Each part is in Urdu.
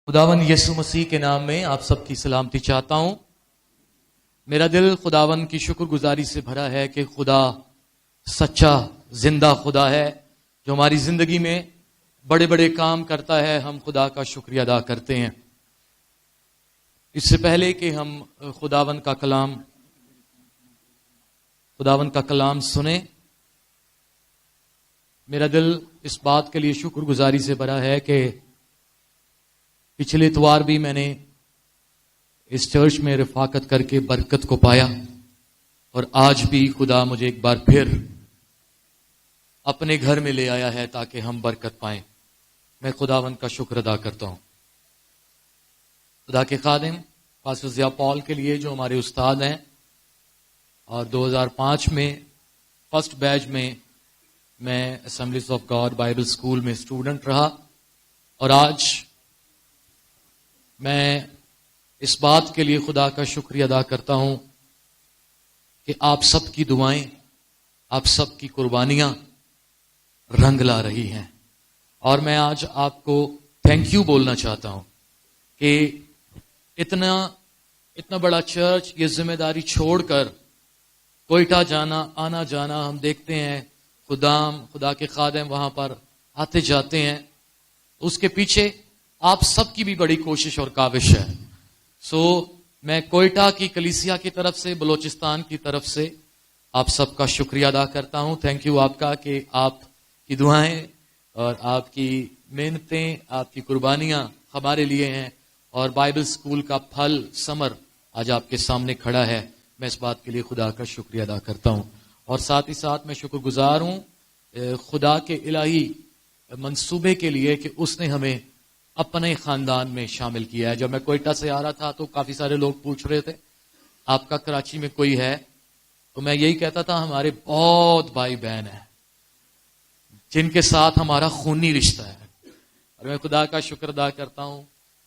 خداوند یسوع مسیح کے نام میں آپ سب کی سلامتی چاہتا ہوں۔ میرا دل خداوند کی شکر گزاری سے بھرا ہے کہ خدا سچا زندہ خدا ہے جو ہماری زندگی میں بڑے بڑے کام کرتا ہے۔ ہم خدا کا شکریہ ادا کرتے ہیں۔ اس سے پہلے کہ ہم خداوند کا کلام سنیں، میرا دل اس بات کے لیے شکر گزاری سے بھرا ہے کہ پچھلے اتوار بھی میں نے اس چرچ میں رفاقت کر کے برکت کو پایا، اور آج بھی خدا مجھے ایک بار پھر اپنے گھر میں لے آیا ہے تاکہ ہم برکت پائیں۔ میں خداوند کا شکر ادا کرتا ہوں۔ خدا کے خادم پاسٹر ضیاء پال کے لیے جو ہمارے استاد ہیں، اور 2005 میں فرسٹ بیچ میں assemblies of God Bible school میں اسٹوڈنٹ رہا، اور آج میں اس بات کے لیے خدا کا شکریہ ادا کرتا ہوں کہ آپ سب کی دعائیں، آپ سب کی قربانیاں رنگ لا رہی ہیں، اور میں آج آپ کو تھینک یو بولنا چاہتا ہوں کہ اتنا بڑا چرچ یہ ذمہ داری چھوڑ کر کوئٹہ آنا جانا، ہم دیکھتے ہیں خدا کے خادم وہاں پر آتے جاتے ہیں، اس کے پیچھے آپ سب کی بھی بڑی کوشش اور کاوش ہے۔ میں کوئٹہ کی کلیسیا کی طرف سے، بلوچستان کی طرف سے آپ سب کا شکریہ ادا کرتا ہوں۔ تھینک یو آپ کا کہ آپ کی دعائیں اور آپ کی محنتیں، آپ کی قربانیاں ہمارے لیے ہیں، اور بائبل اسکول کا پھل ثمر آج آپ کے سامنے کھڑا ہے۔ میں اس بات کے لیے خدا کا شکریہ ادا کرتا ہوں، اور ساتھ ہی ساتھ میں شکر گزار ہوں خدا کے الہی منصوبے کے لیے کہ اس نے ہمیں اپنے خاندان میں شامل کیا ہے۔ جب میں کوئٹہ سے آ رہا تھا تو کافی سارے لوگ پوچھ رہے تھے آپ کا کراچی میں کوئی ہے، تو میں یہی کہتا تھا ہمارے بہت بھائی بہن ہیں جن کے ساتھ ہمارا خونی رشتہ ہے، اور میں خدا کا شکر ادا کرتا ہوں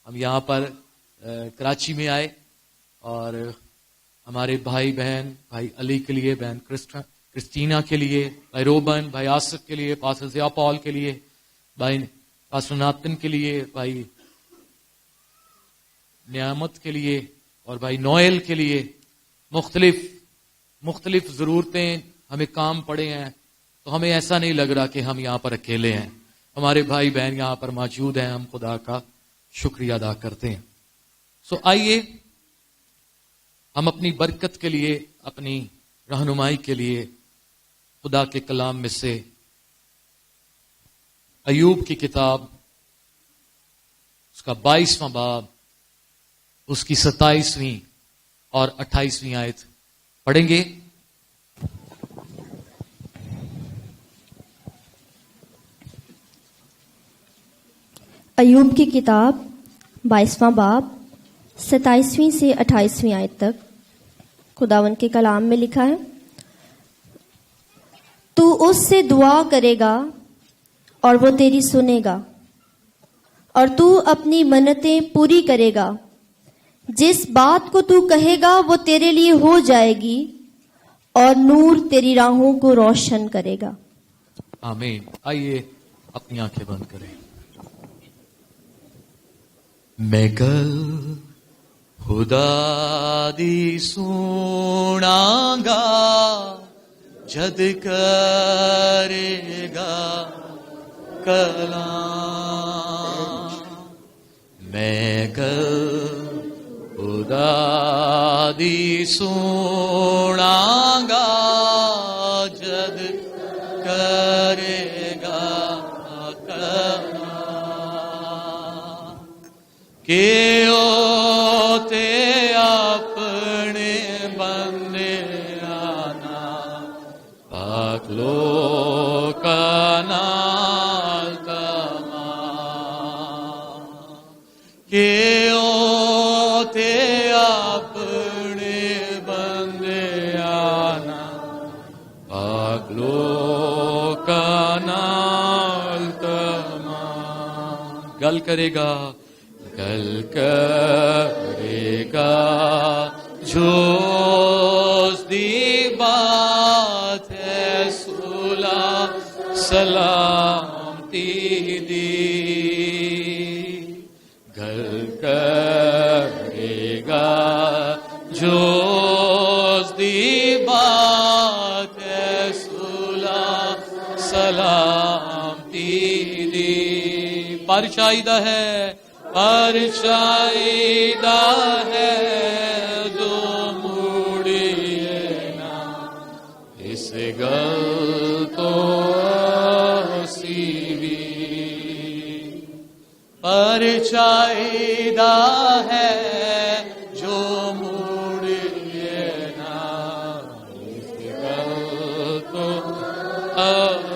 ہم یہاں پر کراچی میں آئے، اور ہمارے بھائی بہن، بھائی علی کے لیے، بہن کرسٹینا کے لیے، بھائی روبن، بھائی آصف کے لیے، پاسٹر ضیاء پال کے لیے، بھائی پاسٹر ناتن کے لیے، بھائی نعمت کے لیے، اور بھائی نوئل کے لیے، مختلف ضرورتیں ہمیں کام پڑے ہیں، تو ہمیں ایسا نہیں لگ رہا کہ ہم یہاں پر اکیلے ہیں۔ ہمارے بھائی بہن یہاں پر موجود ہیں، ہم خدا کا شکریہ ادا کرتے ہیں۔ آئیے ہم اپنی برکت کے لیے، اپنی رہنمائی کے لیے خدا کے کلام میں سے ایوب کی کتاب، اس کا 22واں باب، اس کی 27ویں اور 28ویں آیت پڑھیں گے۔ ایوب کی کتاب 22واں باب 27ویں سے 28ویں آیت تک خداوند کے کلام میں لکھا ہے، تو اس سے دعا کرے گا اور وہ تیری سنے گا، اور تو اپنی منتیں پوری کرے گا۔ جس بات کو تو کہے گا وہ تیرے لیے ہو جائے گی، اور نور تیری راہوں کو روشن کرے گا۔ آمین۔ آئیے اپنی آنکھیں بند کریں۔ میں کل خدا دی سونا گا جد کرے گا کلام، میں کل خدا دی سونا گا جد کرے گا کلام، کہ تے اپنے بندے آنا پاک لوکاں نال تمام، کہ تے اپنے بندے آنا پاک لوکاں نال تمام، گل کرے گا جو اس دی بات ہے سلامتی دی گل پر چاہیدہ ہے جو موڑیے نا اس گل تو سیوی پر چاہیدہ ہے جو موڑیے نا اس گل تو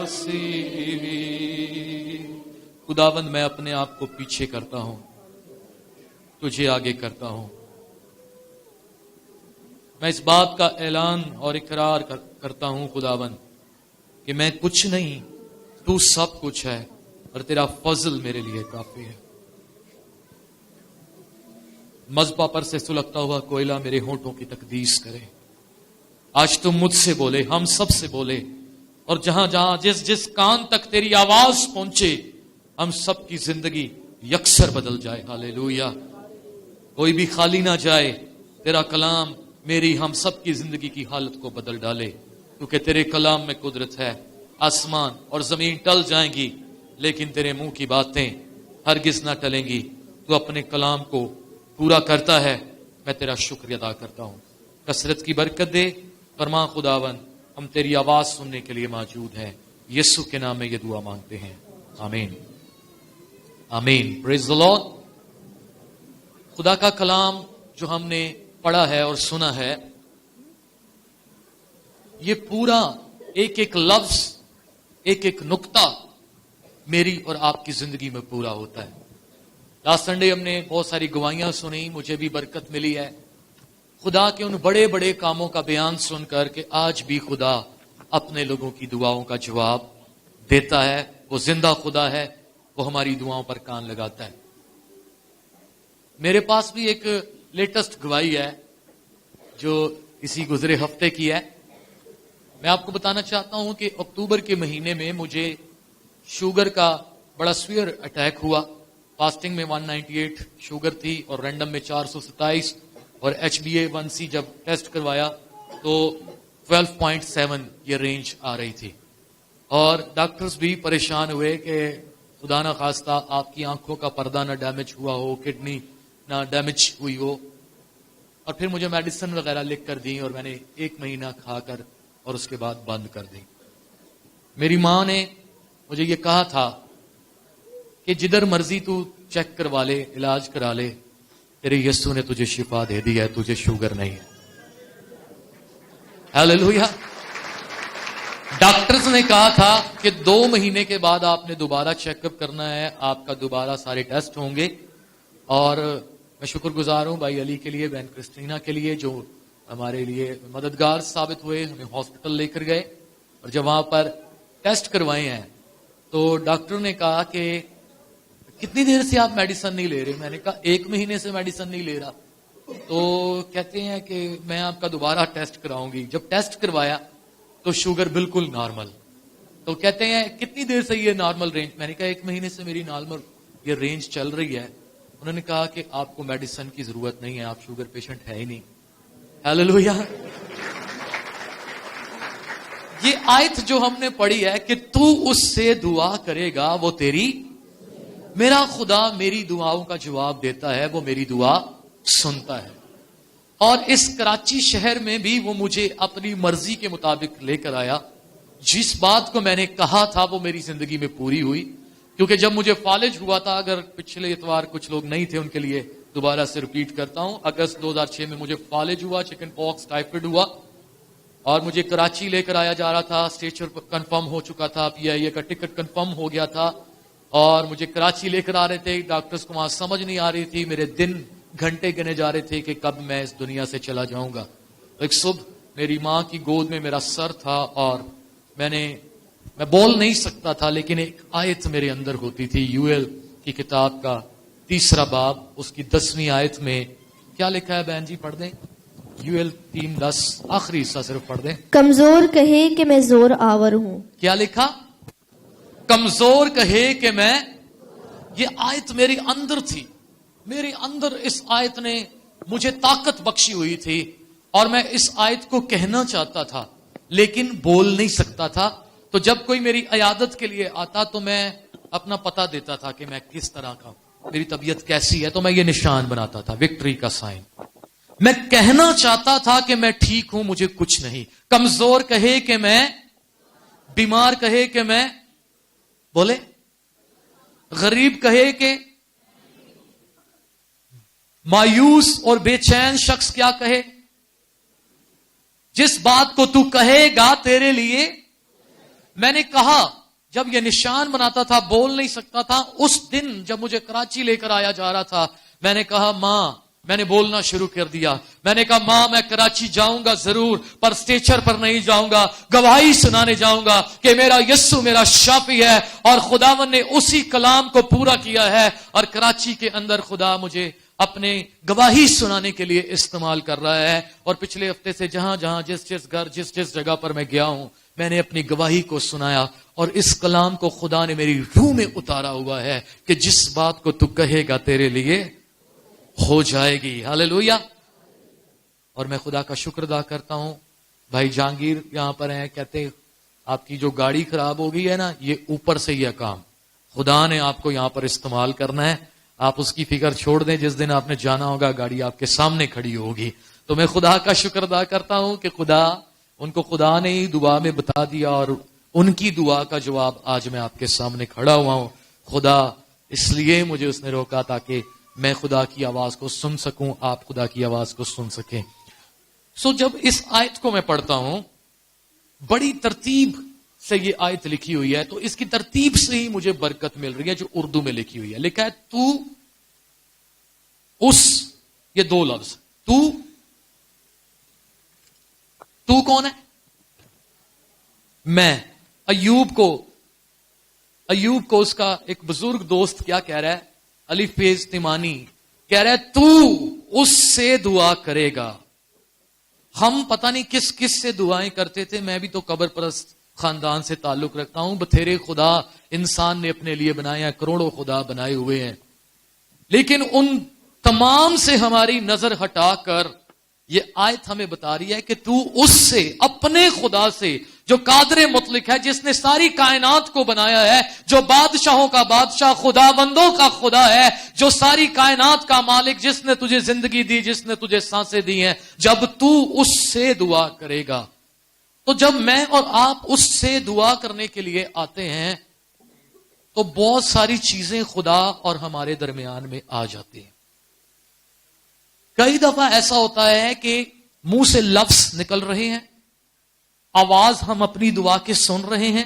سیوی. خداوند میں اپنے آپ کو پیچھے کرتا ہوں, تجھے آگے کرتا ہوں. میں اس بات کا اعلان اور اقرار کرتا ہوں خداوند کہ میں کچھ نہیں, تو سب کچھ ہے اور تیرا فضل میرے لیے کافی ہے. مذبح پر سے سلگتا ہوا کوئلہ میرے ہونٹوں کی تقدیس کرے. آج تم مجھ سے بولے, ہم سب سے بولے, اور جہاں جہاں جس جس کان تک تیری آواز پہنچے ہم سب کی زندگی یکسر بدل جائے. ہاللیلویا. کوئی بھی خالی نہ جائے. تیرا کلام میری ہم سب کی زندگی کی حالت کو بدل ڈالے, کیونکہ تیرے کلام میں قدرت ہے. آسمان اور زمین ٹل جائیں گی لیکن تیرے منہ کی باتیں ہرگز نہ ٹلیں گی. تو اپنے کلام کو پورا کرتا ہے. میں تیرا شکر ادا کرتا ہوں. کثرت کی برکت دے. فرما خداوند ہم تیری آواز سننے کے لیے موجود ہیں. یسوع کے نام میں یہ دعا مانگتے ہیں, آمین آمین. پریز دی لارڈ. خدا کا کلام جو ہم نے پڑھا ہے اور سنا ہے, یہ پورا ایک ایک لفظ, ایک ایک نقطہ میری اور آپ کی زندگی میں پورا ہوتا ہے. لاسٹ سنڈے ہم نے بہت ساری گواہیاں سنی, مجھے بھی برکت ملی ہے خدا کے ان بڑے بڑے کاموں کا بیان سن کر کہ آج بھی خدا اپنے لوگوں کی دعاؤں کا جواب دیتا ہے. وہ زندہ خدا ہے, وہ ہماری دعاؤں پر کان لگاتا ہے. میرے پاس بھی ایک لیٹسٹ گواہی ہے جو اسی گزرے ہفتے کی ہے. میں آپ کو بتانا چاہتا ہوں کہ اکتوبر کے مہینے میں مجھے شوگر کا بڑا سویئر اٹیک ہوا. فاسٹنگ میں 198 شوگر تھی اور رینڈم میں 427, اور HbA1c جب ٹیسٹ کروایا تو 12.7 یہ رینج آ رہی تھی. اور ڈاکٹرز بھی پریشان ہوئے کہ خدا نہ خواستہ آپ کی آنکھوں کا پردہ نہ ڈیمیج ہوا ہو, کڈنی نہ ڈیمیج ہوئی ہو. اور پھر مجھے میڈیسن وغیرہ لکھ کر دی اور میں نے 1 مہینہ کھا کر اور اس کے بعد بند کر دی. میری ماں نے مجھے یہ کہا تھا کہ جدھر مرضی تو چیک کروا لے, علاج کرا لے, تیرے یسوع نے تجھے شفا دے دی ہے, تجھے شوگر نہیں ہے. ہاللیلویا. ڈاکٹرز نے کہا تھا کہ 2 مہینے کے بعد آپ نے دوبارہ چیک اپ کرنا ہے, آپ کا دوبارہ سارے ٹیسٹ ہوں گے. اور میں شکر گزار ہوں بھائی علی کے لیے, بہن کرسٹینا کے لیے, جو ہمارے لیے مددگار ثابت ہوئے. ہمیں ہاسپٹل لے کر گئے اور جب وہاں پر ٹیسٹ کروائے ہیں تو ڈاکٹر نے کہا کہ کتنی دیر سے آپ میڈیسن نہیں لے رہے. میں نے کہا 1 مہینے سے میڈیسن نہیں لے رہا. تو کہتے ہیں کہ میں آپ کا دوبارہ ٹیسٹ کراؤں گی. جب ٹیسٹ کروایا تو شوگر بالکل نارمل. تو کہتے ہیں کتنی دیر سے یہ نارمل رینج. میں نے کہا 1 مہینے سے میری نارمل یہ رینج چل رہی ہے. انہوں نے کہا کہ آپ کو میڈیسن کی ضرورت نہیں ہے, آپ شوگر پیشنٹ ہے ہی نہیں. ہاللیلویا. یہ آیت جو ہم نے پڑھی ہے کہ تو اس سے دعا کرے گا وہ تیری, میرا خدا میری دعاؤں کا جواب دیتا ہے, وہ میری دعا سنتا ہے. اور اس کراچی شہر میں بھی وہ مجھے اپنی مرضی کے مطابق لے کر آیا. جس بات کو میں نے کہا تھا وہ میری زندگی میں پوری ہوئی. کیونکہ جب مجھے فالج ہوا تھا, اگر پچھلے اتوار کچھ لوگ نہیں تھے ان کے لیے دوبارہ سے ریپیٹ کرتا ہوں, اگست 2006 میں مجھے فالج ہوا, چکن پاکس, ٹائیفائڈ ہوا, اور مجھے کراچی لے کر آیا جا رہا تھا. اسٹیچر کنفرم ہو چکا تھا, PIA کا ٹکٹ کنفرم ہو گیا تھا, اور مجھے کراچی لے کر آ رہے تھے. ڈاکٹرز کو وہاں سمجھ نہیں آ رہی تھی, میرے دن گھنٹے گنے جا رہے تھے کہ کب میں اس دنیا سے چلا جاؤں گا. ایک صبح میری ماں کی گود میں میرا سر تھا اور میں بول نہیں سکتا تھا, لیکن ایک آیت میرے اندر ہوتی تھی. یوئیل کی کتاب کا 3 باب اس کی 10ویں آیت میں کیا لکھا ہے بہن جی, پڑھ دیں. یوئیل 3:10 آخری حصہ صرف پڑھ دیں. کمزور کہے کہ میں زور آور ہوں. کیا لکھا؟ کمزور کہے کہ میں. یہ آیت میرے اندر تھی, میرے اندر اس آیت نے مجھے طاقت بخشی ہوئی تھی, اور میں اس آیت کو کہنا چاہتا تھا لیکن بول نہیں سکتا تھا. تو جب کوئی میری عیادت کے لیے آتا تو میں اپنا پتہ دیتا تھا کہ میں کس طرح کا ہوں، میری طبیعت کیسی ہے، تو میں یہ نشان بناتا تھا، وکٹری کا سائن۔ میں کہنا چاہتا تھا کہ میں ٹھیک ہوں، مجھے کچھ نہیں۔ کمزور کہے کہ میں، بیمار کہے کہ میں، بولے، غریب کہے کہ، مایوس اور بے چین شخص کیا کہے، جس بات کو تو کہے گا تیرے لیے۔ میں نے کہا جب یہ نشان بناتا تھا، بول نہیں سکتا تھا، اس دن جب مجھے کراچی لے کر آیا جا رہا تھا، میں نے کہا ماں، میں نے بولنا شروع کر دیا، میں نے کہا ماں میں کراچی جاؤں گا ضرور، پر اسٹیچر پر نہیں جاؤں گا، گواہی سنانے جاؤں گا کہ میرا یسوع میرا شافی ہے، اور خداوند نے اسی کلام کو پورا کیا ہے، اور کراچی کے اندر خدا مجھے اپنے گواہی سنانے کے لیے استعمال کر رہا ہے۔ اور پچھلے ہفتے سے جہاں جہاں جس گھر جس جگہ پر میں گیا ہوں، میں نے اپنی گواہی کو سنایا، اور اس کلام کو خدا نے میری روح میں اتارا ہوا ہے کہ جس بات کو تو کہے گا تیرے لیے ہو جائے گی۔ ہاللیلویا۔ اور میں خدا کا شکر ادا کرتا ہوں، بھائی جہانگیر یہاں پر ہیں، کہتے ہیں آپ کی جو گاڑی خراب ہو گئی ہے نا، یہ اوپر سے یہ کام خدا نے آپ کو یہاں پر استعمال کرنا ہے، آپ اس کی فکر چھوڑ دیں، جس دن آپ نے جانا ہوگا گاڑی آپ کے سامنے کھڑی ہوگی۔ تو میں خدا کا شکر ادا کرتا ہوں کہ ان کو خدا نے ہی دعا میں بتا دیا، اور ان کی دعا کا جواب آج میں آپ کے سامنے کھڑا ہوا ہوں۔ خدا اس لیے مجھے اس نے روکا تاکہ میں خدا کی آواز کو سن سکوں، آپ خدا کی آواز کو سن سکیں۔ جب اس آیت کو میں پڑھتا ہوں، بڑی ترتیب سے یہ آیت لکھی ہوئی ہے، تو اس کی ترتیب سے ہی مجھے برکت مل رہی ہے، جو اردو میں لکھی ہوئی ہے۔ لکھا ہے تو اس، یہ دو لفظ، تو کون ہے؟ میں۔ ایوب کو اس کا ایک بزرگ دوست کیا کہہ رہا ہے، علی فیض تیمانی کہہ رہا ہے تو اس سے دعا کرے گا۔ ہم پتہ نہیں کس کس سے دعائیں کرتے تھے، میں بھی تو قبر پرست خاندان سے تعلق رکھتا ہوں، بتھیرے خدا انسان نے اپنے لیے بنائے ہیں، کروڑوں خدا بنائے ہوئے ہیں، لیکن ان تمام سے ہماری نظر ہٹا کر یہ آیت ہمیں بتا رہی ہے کہ تو اس سے، اپنے خدا سے جو قادر مطلق ہے، جس نے ساری کائنات کو بنایا ہے، جو بادشاہوں کا بادشاہ، خدا بندوں کا خدا ہے، جو ساری کائنات کا مالک، جس نے تجھے زندگی دی، جس نے تجھے سانسیں دی ہیں، جب تو اس سے دعا کرے گا۔ تو جب میں اور آپ اس سے دعا کرنے کے لیے آتے ہیں تو بہت ساری چیزیں خدا اور ہمارے درمیان میں آ جاتی ہیں۔ کئی دفعہ ایسا ہوتا ہے کہ منہ سے لفظ نکل رہے ہیں، آواز ہم اپنی دعا کے سن رہے ہیں،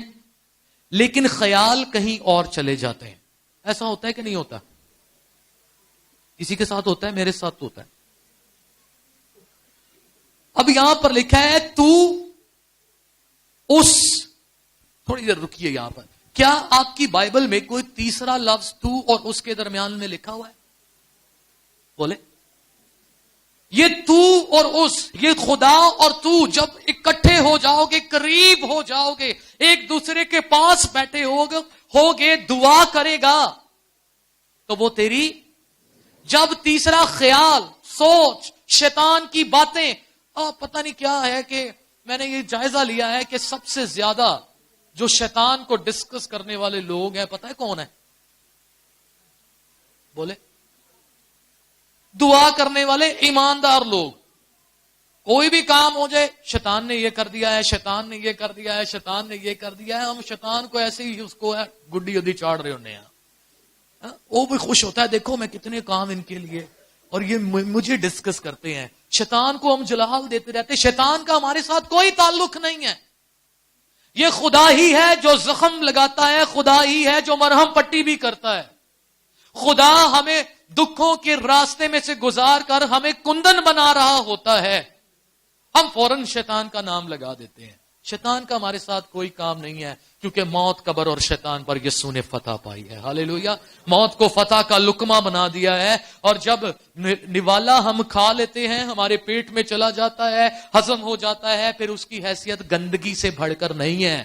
لیکن خیال کہیں اور چلے جاتے ہیں۔ ایسا ہوتا ہے کہ نہیں ہوتا؟ کسی کے ساتھ ہوتا ہے، میرے ساتھ ہوتا ہے۔ اب یہاں پر لکھا ہے تو اس، تھوڑی دیر رکیے یہاں پر، کیا آپ کی بائبل میں کوئی تیسرا لفظ تو اور اس کے درمیان میں لکھا ہوا ہے؟ بولے، یہ تو اور اس، یہ خدا اور تو جب اکٹھے ہو جاؤ گے، قریب ہو جاؤ گے، ایک دوسرے کے پاس بیٹھے ہوگے، دعا کرے گا تو وہ تیری، جب تیسرا خیال، سوچ، شیطان کی باتیں، پتہ نہیں کیا ہے کہ میں نے یہ جائزہ لیا ہے کہ سب سے زیادہ جو شیطان کو ڈسکس کرنے والے لوگ ہیں، پتہ ہے کون ہے؟ بولے، دعا کرنے والے ایماندار لوگ۔ کوئی بھی کام ہو جائے، شیطان نے یہ کر دیا ہے، شیطان نے یہ کر دیا ہے، شیطان نے یہ کر دیا ہے، ہم شیطان کو ایسے ہی اس کو گڈی گڈی چاڑ رہے ہونے ہیں۔ وہ بھی خوش ہوتا ہے، دیکھو میں کتنے کام ان کے لیے، اور یہ مجھے ڈسکس کرتے ہیں۔ شیطان کو ہم جلال دیتے رہتے، شیطان کا ہمارے ساتھ کوئی تعلق نہیں ہے۔ یہ خدا ہی ہے جو زخم لگاتا ہے، خدا ہی ہے جو مرہم پٹی بھی کرتا ہے۔ خدا ہمیں دکھوں کے راستے میں سے گزار کر ہمیں کندن بنا رہا ہوتا ہے، ہم فوراً شیطان کا نام لگا دیتے ہیں۔ شیطان کا ہمارے ساتھ کوئی کام نہیں ہے، کیونکہ موت، قبر اور شیطان پر یسوع نے فتح پائی ہے۔ ہاللیلویہ۔ موت کو فتح کا لقمہ بنا دیا ہے، اور جب نوالا ہم کھا لیتے ہیں، ہمارے پیٹ میں چلا جاتا ہے، ہضم ہو جاتا ہے، پھر اس کی حیثیت گندگی سے بڑھ کر نہیں ہے۔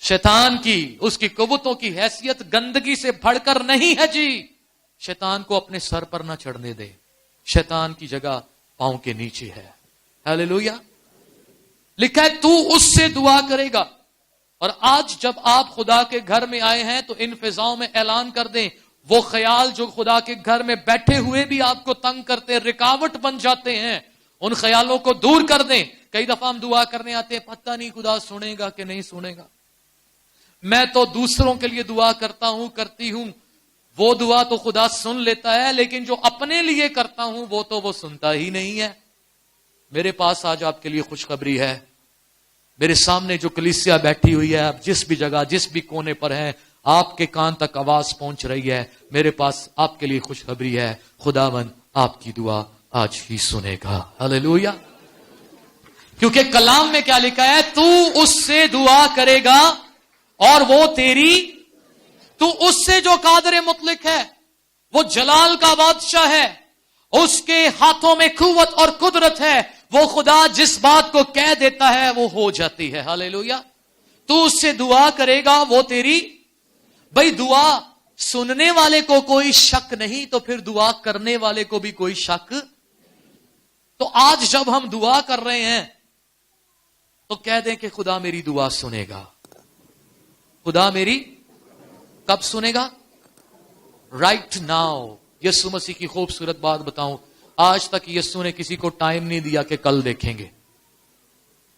شیطان کی، اس کی قوتوں کی حیثیت گندگی سے بڑھ کر نہیں ہے جی۔ شیطان کو اپنے سر پر نہ چڑھنے دے، شیطان کی جگہ پاؤں کے نیچے ہے۔ ہاللیلویہ۔ لکھا ہے تو اس سے دعا کرے گا۔ اور آج جب آپ خدا کے گھر میں آئے ہیں تو ان فضاؤں میں اعلان کر دیں، وہ خیال جو خدا کے گھر میں بیٹھے ہوئے بھی آپ کو تنگ کرتے، رکاوٹ بن جاتے ہیں، ان خیالوں کو دور کر دیں. کئی دفعہ ہم دعا کرنے آتے ہیں، پتہ نہیں خدا سنے گا کہ نہیں سنے گا. میں تو دوسروں کے لیے دعا کرتا ہوں، کرتی ہوں، وہ دعا تو خدا سن لیتا ہے، لیکن جو اپنے لیے کرتا ہوں وہ تو وہ سنتا ہی نہیں ہے. میرے پاس آج آپ کے لیے خوشخبری ہے. میرے سامنے جو کلیسیا بیٹھی ہوئی ہے، آپ جس بھی جگہ جس بھی کونے پر ہیں، آپ کے کان تک آواز پہنچ رہی ہے، میرے پاس آپ کے لیے خوشخبری ہے، خداوند آپ کی دعا آج ہی سنے گا. ہاللیلویا. کیونکہ کلام میں کیا لکھا ہے؟ تو اس سے دعا کرے گا اور وہ تیری، تو اس سے جو قادر مطلق ہے، وہ جلال کا بادشاہ ہے، اس کے ہاتھوں میں قوت اور قدرت ہے، وہ خدا جس بات کو کہہ دیتا ہے وہ ہو جاتی ہے. ہاللیلویا. تو اس سے دعا کرے گا، وہ تیری. بھئی دعا سننے والے کو کوئی شک نہیں تو پھر دعا کرنے والے کو بھی کوئی شک. تو آج جب ہم دعا کر رہے ہیں تو کہہ دیں کہ خدا میری دعا سنے گا. خدا میری کب سنے گا؟ Right now. یسوع مسیح کی خوبصورت بات بتاؤں، آج تک یسوع نے کسی کو ٹائم نہیں دیا کہ کل دیکھیں گے.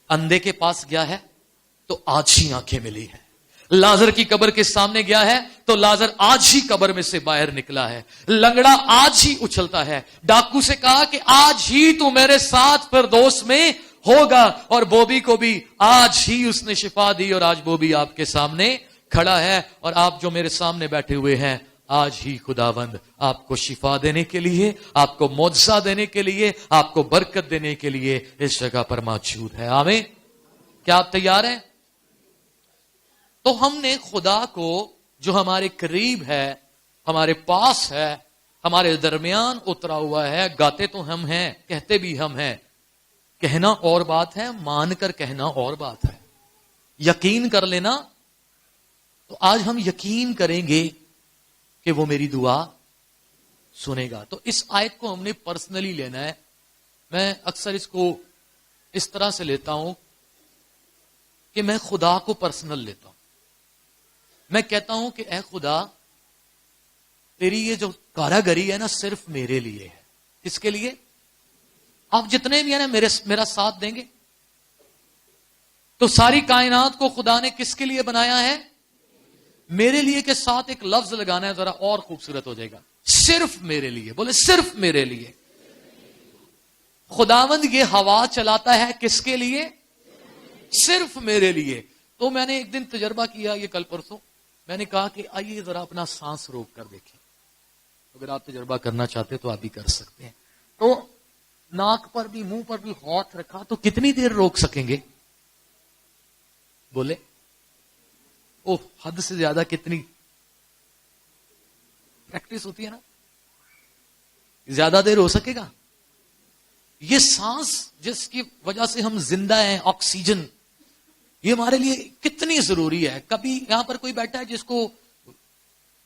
اندھے کے پاس گیا ہے تو آج ہی آنکھیں ملی ہے. لازر کی قبر کے سامنے گیا ہے تو لازر آج ہی قبر میں سے باہر نکلا ہے. لنگڑا آج ہی اچھلتا ہے. ڈاکو سے کہا کہ آج ہی تو میرے ساتھ فردوس میں ہوگا، اور بوبی کو بھی آج ہی اس نے شفا دی، اور آج بوبی آپ کے سامنے کھڑا ہے. اور آپ جو میرے سامنے بیٹھے ہوئے ہیں، آج ہی خداوند آپ کو شفا دینے کے لیے، آپ کو معجزہ دینے کے لیے، آپ کو برکت دینے کے لیے اس جگہ پر موجود ہے. آمین. کیا آپ تیار ہیں؟ تو ہم نے خدا کو جو ہمارے قریب ہے، ہمارے پاس ہے، ہمارے درمیان اترا ہوا ہے، گاتے تو ہم ہیں، کہتے بھی ہم ہیں. کہنا اور بات ہے، مان کر کہنا اور بات ہے. یقین کر لینا. تو آج ہم یقین کریں گے کہ وہ میری دعا سنے گا. تو اس آیت کو ہم نے پرسنلی لینا ہے. میں اکثر اس کو اس طرح سے لیتا ہوں کہ میں خدا کو پرسنل لیتا ہوں. میں کہتا ہوں کہ اے خدا، تیری یہ جو کاراگری ہے نا صرف میرے لیے ہے. کس کے لیے؟ آپ جتنے بھی ہیں نا میرا ساتھ دیں گے. تو ساری کائنات کو خدا نے کس کے لیے بنایا ہے؟ میرے لیے. کے ساتھ ایک لفظ لگانا ہے، ذرا اور خوبصورت ہو جائے گا. صرف میرے لیے. بولے صرف میرے لیے. خداوند یہ ہوا چلاتا ہے کس کے لیے؟ صرف میرے لیے. تو میں نے ایک دن تجربہ کیا، یہ کل پرسوں، میں نے کہا کہ آئیے ذرا اپنا سانس روک کر دیکھیں. اگر آپ تجربہ کرنا چاہتے تو آپ بھی کر سکتے ہیں. تو ناک پر بھی منہ پر بھی ہاتھ رکھا تو کتنی دیر روک سکیں گے؟ بولے. اوہ، حد سے زیادہ. کتنی پریکٹس ہوتی ہے نا، زیادہ دیر ہو سکے گا. یہ سانس جس کی وجہ سے ہم زندہ ہیں، آکسیجن، یہ ہمارے لیے کتنی ضروری ہے. کبھی یہاں پر کوئی بیٹھا ہے جس کو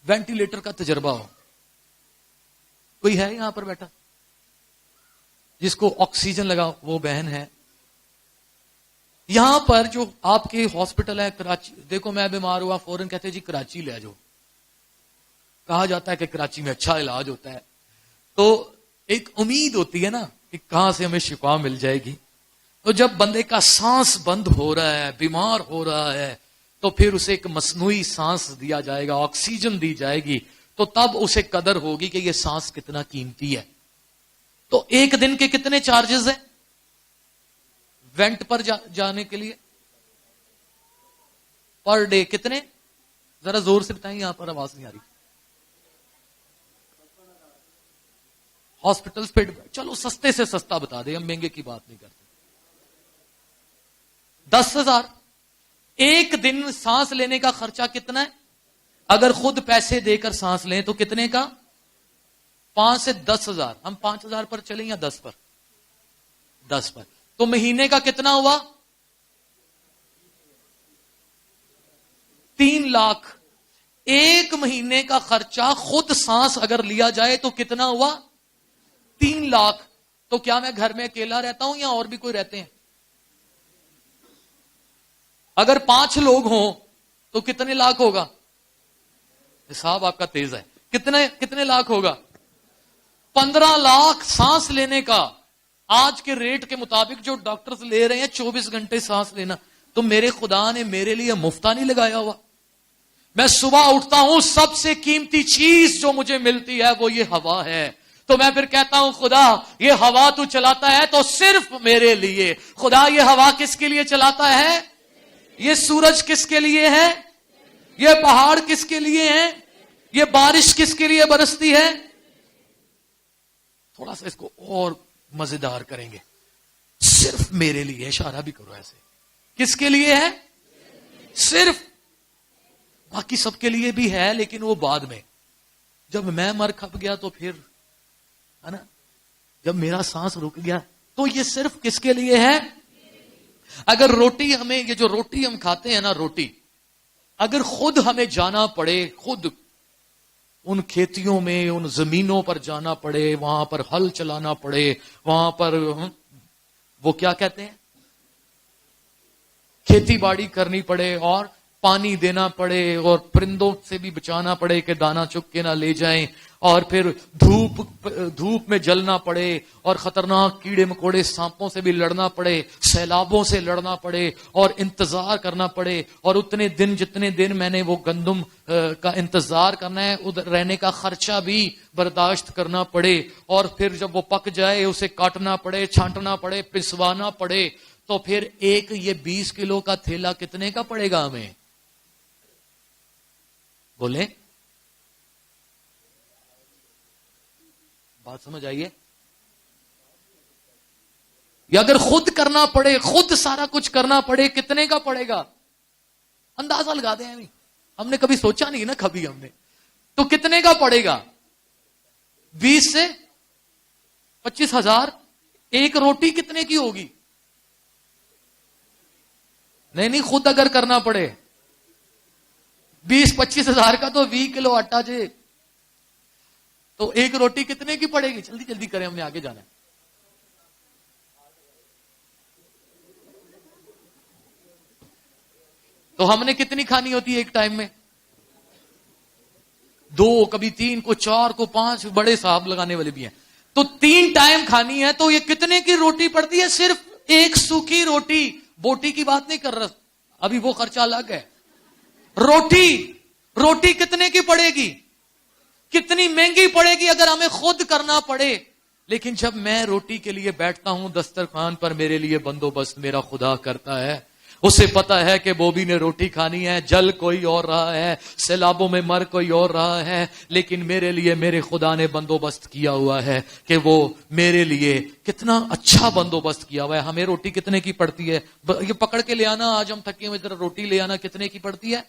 وینٹیلیٹر کا تجربہ ہو؟ کوئی ہے یہاں پر بیٹھا جس کو آکسیجن لگا؟ وہ بہن ہے. یہاں پر جو آپ کے ہاسپٹل ہے کراچی، دیکھو میں بیمار ہوا فوراً کہتے جی کراچی لے جاؤ. کہا جاتا ہے کہ کراچی میں اچھا علاج ہوتا ہے. تو ایک امید ہوتی ہے نا کہ کہاں سے ہمیں شفا مل جائے گی. تو جب بندے کا سانس بند ہو رہا ہے، بیمار ہو رہا ہے، تو پھر اسے ایک مصنوعی سانس دیا جائے گا، آکسیجن دی جائے گی. تو تب اسے قدر ہوگی کہ یہ سانس کتنا قیمتی ہے. تو ایک دن کے کتنے چارجز ہیں وینٹ پر جانے کے لیے؟ پر ڈے کتنے؟ ذرا زور سے بتائیں، یہاں پر آواز نہیں آ رہی. ہاسپٹل پہ چلو سستے سے سستا بتا دیں، ہم مہنگے کی بات نہیں کرتے. 10,000 ایک دن. سانس لینے کا خرچہ کتنا ہے؟ اگر خود پیسے دے کر سانس لیں تو کتنے کا؟ 5 سے 10,000. ہم 5,000 پر چلیں یا 10 پر؟ 10 پر. تو مہینے کا کتنا ہوا؟ 3 لاکھ. ایک مہینے کا خرچہ خود سانس اگر لیا جائے تو کتنا ہوا؟ 3 لاکھ. تو کیا میں گھر میں اکیلا رہتا ہوں یا اور بھی کوئی رہتے ہیں؟ اگر 5 لوگ ہوں تو کتنے لاکھ ہوگا؟ حساب آپ کا تیز ہے. کتنے لاکھ ہوگا؟ 15 لاکھ سانس لینے کا. آج کے ریٹ کے مطابق جو ڈاکٹرز لے رہے ہیں 24 گھنٹے سانس لینا، تو میرے خدا نے میرے لیے مفتا نہیں لگایا ہوا. میں صبح اٹھتا ہوں، سب سے قیمتی چیز جو مجھے ملتی ہے وہ یہ ہوا ہے. تو میں پھر کہتا ہوں خدا یہ ہوا تو چلاتا ہے تو صرف میرے لیے. خدا یہ ہوا کس کے لیے چلاتا ہے؟ یہ سورج کس کے لیے ہے؟ یہ پہاڑ کس کے لیے ہیں؟ یہ بارش کس کے لیے برستی ہے؟ تھوڑا سا اس کو اور مزیدار کریں گے. صرف میرے لیے. اشارہ بھی کرو ایسے. کس کے لیے ہے؟ صرف. باقی سب کے لیے بھی ہے لیکن وہ بعد میں. جب میں مر کھپ گیا تو پھر ہے نا، جب میرا سانس رک گیا تو یہ صرف کس کے لیے ہے؟ اگر روٹی ہمیں، یہ جو روٹی ہم کھاتے ہیں نا، روٹی اگر خود ہمیں جانا پڑے، خود ان کھیتیوں میں، ان زمینوں پر جانا پڑے، وہاں پر ہل چلانا پڑے، وہاں پر وہ کیا کہتے ہیں، کھیتی باڑی کرنی پڑے اور پانی دینا پڑے اور پرندوں سے بھی بچانا پڑے کہ دانا چک کے نہ لے جائیں، اور پھر دھوپ میں جلنا پڑے اور خطرناک کیڑے مکوڑے سانپوں سے بھی لڑنا پڑے، سیلابوں سے لڑنا پڑے اور انتظار کرنا پڑے، اور اتنے دن جتنے دن میں نے وہ گندم کا انتظار کرنا ہے، ادھر رہنے کا خرچہ بھی برداشت کرنا پڑے، اور پھر جب وہ پک جائے اسے کاٹنا پڑے، چھانٹنا پڑے، پسوانا پڑے، تو پھر ایک یہ 20 کلو کا تھیلا کتنے کا پڑے گا ہمیں؟ بولیں، بات سمجھ آئیے؟ یا اگر خود کرنا پڑے، خود سارا کچھ کرنا پڑے، کتنے کا پڑے گا؟ اندازہ لگا دیں. ہم نے کبھی سوچا نہیں نا، کبھی ہم نے تو کتنے کا پڑے گا؟ 20 سے 25 ہزار. ایک روٹی کتنے کی ہوگی؟ نہیں خود اگر کرنا پڑے 20-25 ہزار کا تو 20 کلو آٹا جے، تو ایک روٹی کتنے کی پڑے گی؟ جلدی جلدی کریں، ہم نے آگے جانا ہے. تو ہم نے کتنی کھانی ہوتی ہے ایک ٹائم میں؟ 2، کبھی 3، کو 4، کو 5، بڑے صاحب لگانے والے بھی ہیں. تو 3 ٹائم کھانی ہے تو یہ کتنے کی روٹی پڑتی ہے؟ صرف ایک سوکھی روٹی. بوٹی کی بات نہیں کر رہا، ابھی وہ خرچہ الگ ہے. روٹی کتنے کی پڑے گی؟ کتنی مہنگی پڑے گی اگر ہمیں خود کرنا پڑے. لیکن جب میں روٹی کے لیے بیٹھتا ہوں دسترخوان پر، میرے لیے بندوبست میرا خدا کرتا ہے. اسے پتا ہے کہ بوبی نے روٹی کھانی ہے، جل کوئی اور رہا ہے، سیلابوں میں مر کوئی اور رہا ہے، لیکن میرے لیے میرے خدا نے بندوبست کیا ہوا ہے کہ وہ میرے لیے کتنا اچھا بندوبست کیا ہوا ہے. ہمیں روٹی کتنے کی پڑتی ہے؟ یہ پکڑ کے لے آنا، آج ہم تھکے ہوئے، ذرا روٹی لے آنا. کتنے کی پڑتی ہے؟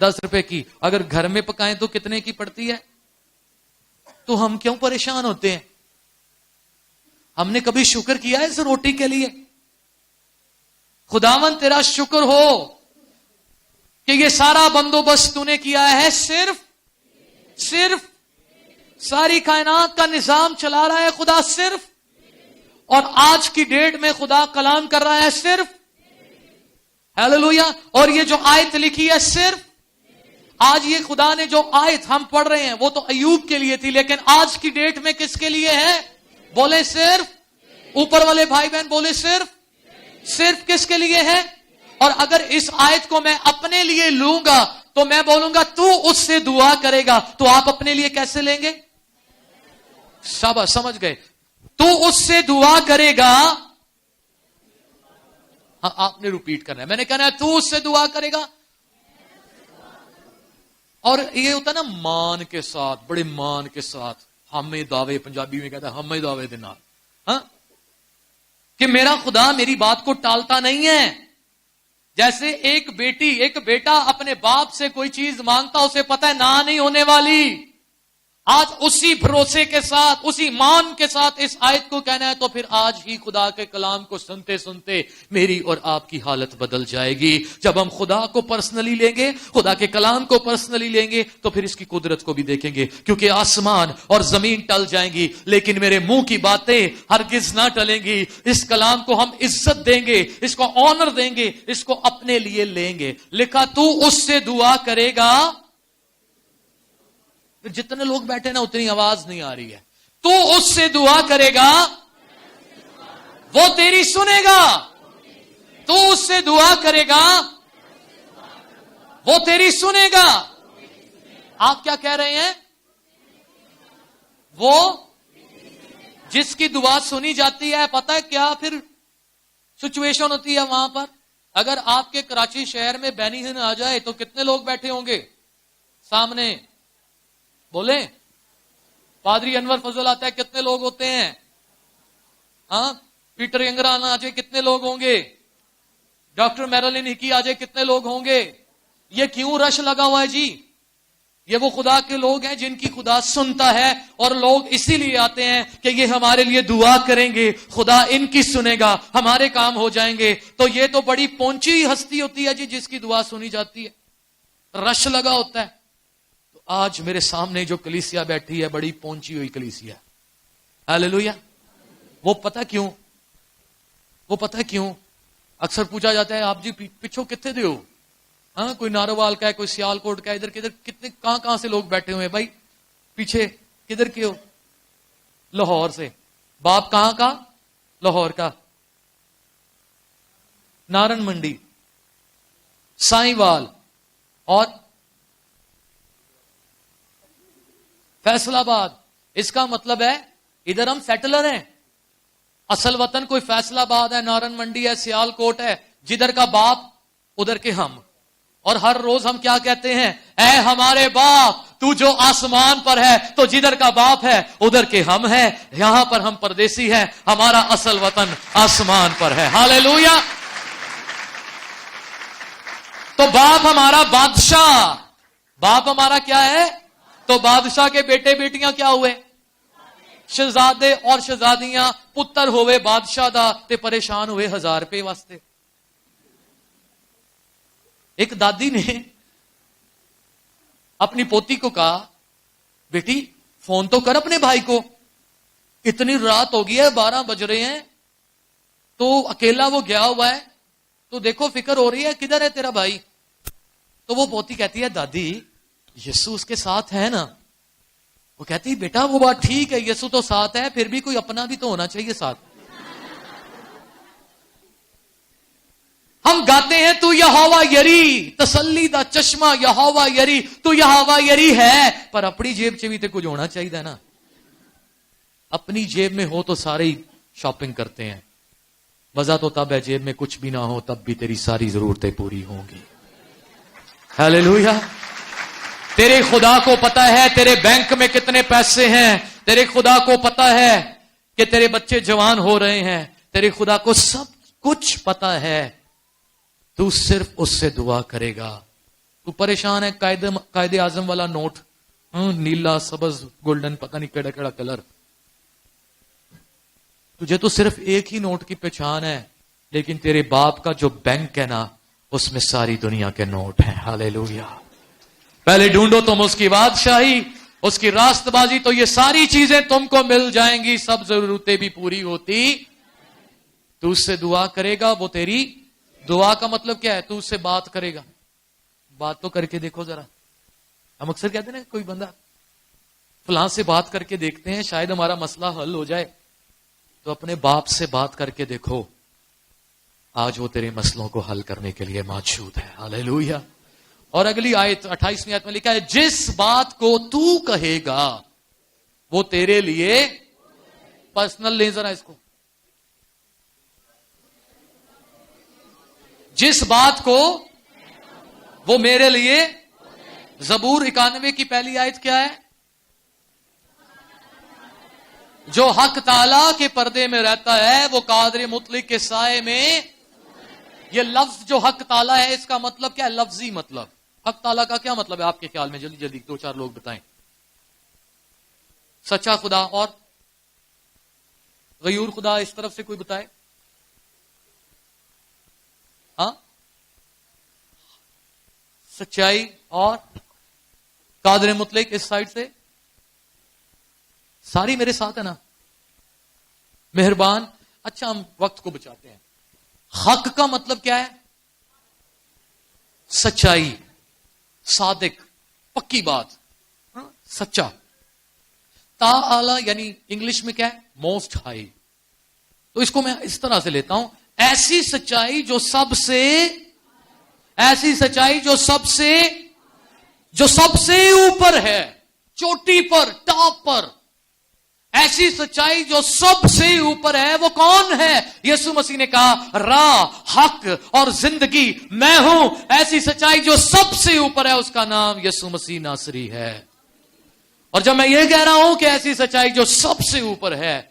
10 روپے کی. اگر گھر میں پکائیں تو کتنے کی پڑتی ہے؟ تو ہم کیوں پریشان ہوتے ہیں؟ ہم نے کبھی شکر کیا ہے اس روٹی کے لیے؟ خداوند تیرا شکر ہو کہ یہ سارا بندوبست تو نے کیا ہے. صرف ساری کائنات کا نظام چلا رہا ہے خدا صرف. اور آج کی ڈیٹ میں خدا کلام کر رہا ہے صرف. ہیلیلویا. اور یہ جو آیت لکھی ہے صرف. آج یہ خدا نے جو آیت ہم پڑھ رہے ہیں وہ تو ایوب کے لیے تھی، لیکن آج کی ڈیٹ میں کس کے لیے ہے؟ بولے صرف. اوپر والے بھائی بہن بولے صرف کس کے لیے ہے؟ اور اگر اس آیت کو میں اپنے لیے لوں گا تو میں بولوں گا تو اس سے دعا کرے گا، تو آپ اپنے لیے کیسے لیں گے؟ شاباش، سمجھ گئے. تو اس سے دعا کرے گا. ہاں آپ نے ریپیٹ کرنا ہے، میں نے کہنا ہے تو اس سے دعا کرے گا. اور یہ ہوتا ہے نا مان کے ساتھ، بڑے مان کے ساتھ. ہمیں دعوے، پنجابی میں کہتا ہے ہمیں دعوے دینا، ہاں، کہ میرا خدا میری بات کو ٹالتا نہیں ہے. جیسے ایک بیٹا اپنے باپ سے کوئی چیز مانگتا، اسے پتا ہے نہ نہیں ہونے والی، آج اسی بھروسے کے ساتھ، اسی مان کے ساتھ اس آیت کو کہنا ہے، تو پھر آج ہی خدا کے کلام کو سنتے سنتے میری اور آپ کی حالت بدل جائے گی۔ جب ہم خدا کو پرسنلی لیں گے، خدا کے کلام کو پرسنلی لیں گے، تو پھر اس کی قدرت کو بھی دیکھیں گے، کیونکہ آسمان اور زمین ٹل جائیں گی لیکن میرے منہ کی باتیں ہرگز نہ ٹلیں گی۔ اس کلام کو ہم عزت دیں گے، اس کو آنر دیں گے، اس کو اپنے لیے لیں گے۔ لکھا تو اس سے دعا کرے گا، جتنے لوگ بیٹھے نا اتنی آواز نہیں آ رہی ہے، تو اس سے دعا کرے گا وہ تیری سنے گا، تو اس سے دعا کرے گا وہ تیری سنے گا۔ آپ کیا کہہ رہے ہیں؟ وہ جس کی دعا سنی جاتی ہے، پتہ ہے کیا پھر سچویشن ہوتی ہے وہاں پر؟ اگر آپ کے کراچی شہر میں بینی ہن آ جائے تو کتنے لوگ بیٹھے ہوں گے سامنے؟ بولیں۔ پادری انور فضل آتا ہے، کتنے لوگ ہوتے ہیں؟ ہاں، پیٹر ینگر آنا آ جائے کتنے لوگ ہوں گے؟ ڈاکٹر میرلن ہکی آ جائے کتنے لوگ ہوں گے؟ یہ کیوں رش لگا ہوا ہے جی؟ یہ وہ خدا کے لوگ ہیں جن کی خدا سنتا ہے، اور لوگ اسی لیے آتے ہیں کہ یہ ہمارے لیے دعا کریں گے، خدا ان کی سنے گا، ہمارے کام ہو جائیں گے۔ تو یہ تو بڑی پہنچی ہستی ہوتی ہے جی جس کی دعا سنی جاتی ہے، رش لگا ہوتا ہے۔ تو آج میرے سامنے جو کلیسیا بیٹھی ہے بڑی پہنچی ہوئی کلیسیا، ہاللیلویہ۔ وہ پتہ کیوں؟ وہ پتہ کیوں؟ اکثر پوچھا جاتا ہے آپ جی پچھو کتنے دے ہو؟ ہاں، کوئی ناروال کا ہے، کوئی سیال کوٹ کا ہے، ادھر کدھر کتنے کہاں سے لوگ بیٹھے ہوئے ہیں بھائی پیچھے؟ کدھر کے ہو؟ لاہور سے۔ باپ کہاں کا؟ لاہور کا۔ نارن منڈی، سائیں وال اور فیصل آباد۔ اس کا مطلب ہے ادھر ہم سیٹلر ہیں، اصل وطن کوئی فیصل آباد ہے، نارن منڈی ہے، سیال کوٹ ہے، جدھر کا باپ ادھر کے ہم۔ اور ہر روز ہم کیا کہتے ہیں؟ اے ہمارے باپ تو جو آسمان پر ہے، تو جدھر کا باپ ہے ادھر کے ہم ہیں، یہاں پر ہم پردیسی ہیں، ہمارا اصل وطن آسمان پر ہے۔ ہاللیلویہ۔ تو باپ ہمارا بادشاہ، باپ ہمارا کیا ہے؟ تو بادشاہ کے بیٹے بیٹیاں کیا ہوئے؟ شہزادے اور شہزادیاں، پتر ہوئے بادشاہ دا تے پریشان ہوئے 1000 روپے واسطے۔ ایک دادی نے اپنی پوتی کو کہا، بیٹی فون تو کر اپنے بھائی کو، اتنی رات ہو گئی ہے، 12 بج رہے ہیں، تو اکیلا وہ گیا ہوا ہے، تو دیکھو فکر ہو رہی ہے کدھر ہے تیرا بھائی؟ تو وہ پوتی کہتی ہے دادی یسوع اس کے ساتھ ہے نا۔ وہ کہتی بیٹا وہ بات ٹھیک ہے، یسوع تو ساتھ ہے، پھر بھی کوئی اپنا بھی تو ہونا چاہیے ساتھ۔ ہم گاتے ہیں تو یہوہ یری، تسلی دا چشمہ یہوہ یری، تو یہوہ یری ہے، پر اپنی جیب چ بھی تو کچھ ہونا چاہیے نا۔ اپنی جیب میں ہو تو سارے شاپنگ کرتے ہیں، مزہ تو تب ہے جیب میں کچھ بھی نہ ہو تب بھی تیری ساری ضرورتیں پوری ہوں گی۔ ہاللیلویہ۔ تیرے خدا کو پتا ہے تیرے بینک میں کتنے پیسے ہیں، تیرے خدا کو پتا ہے کہ تیرے بچے جوان ہو رہے ہیں، تیرے خدا کو سب کچھ پتا ہے، تو صرف اس سے دعا کرے گا۔ تو پریشان ہے قائد اعظم والا نوٹ، نیلا سبز گولڈن پتہ نہیں کیڑا کیڑا کلر، تجھے تو صرف ایک ہی نوٹ کی پہچان ہے، لیکن تیرے باپ کا جو بینک ہے نا اس میں ساری دنیا کے نوٹ ہیں۔ ہاللیلویہ۔ پہلے ڈھونڈو تم اس کی بادشاہی، اس کی راست بازی، تو یہ ساری چیزیں تم کو مل جائیں گی، سب ضرورتیں بھی پوری ہوتی۔ تو اس سے دعا کرے گا وہ تیری، دعا کا مطلب کیا ہے؟ تو اس سے بات کرے گا۔ بات تو کر کے دیکھو ذرا۔ ہم اکثر کہتے ہیں نا کوئی بندہ فلاں سے بات کر کے دیکھتے ہیں شاید ہمارا مسئلہ حل ہو جائے، تو اپنے باپ سے بات کر کے دیکھو، آج وہ تیرے مسئلوں کو حل کرنے کے لیے موجود ہے۔ ہاللیلویہ۔ اور اگلی آیت 28ویں آیت میں لکھا ہے جس بات کو تو کہے گا وہ تیرے لیے، پرسنل لیں ذرا اس کو، جس بات کو وہ میرے لیے۔ زبور 91 کی پہلی آیت کیا ہے؟ جو حق تعالیٰ کے پردے میں رہتا ہے وہ قادر مطلق کے سائے میں۔ یہ لفظ جو حق تعالیٰ ہے اس کا مطلب کیا ہے؟ لفظی مطلب۔ حق تعالیٰ کا کیا مطلب ہے آپ کے خیال میں؟ جلدی جلدی 2-4 لوگ بتائیں۔ سچا خدا اور غیور خدا اس طرف سے کوئی بتائے؟ ہاں، سچائی اور قادر مطلق اس سائڈ سے ساری میرے ساتھ ہے نا؟ مہربان. اچھا ہم وقت کو بچاتے ہیں. حق کا مطلب کیا ہے؟ سچائی، صادق، پکی بات، سچا. تعالی یعنی انگلش میں کیا ہے؟ Most high. تو اس کو میں اس طرح سے لیتا ہوں، ایسی سچائی جو سب سے، ایسی سچائی جو سب سے اوپر ہے، چوٹی پر، ٹاپ پر. ایسی سچائی جو سب سے اوپر ہے، وہ کون ہے؟ یسوع مسیح نے کہا راہ، حق اور زندگی میں ہوں. ایسی سچائی جو سب سے اوپر ہے، اس کا نام یسوع مسیح ناصری ہے. اور جب میں یہ کہہ رہا ہوں کہ ایسی سچائی جو سب سے اوپر ہے،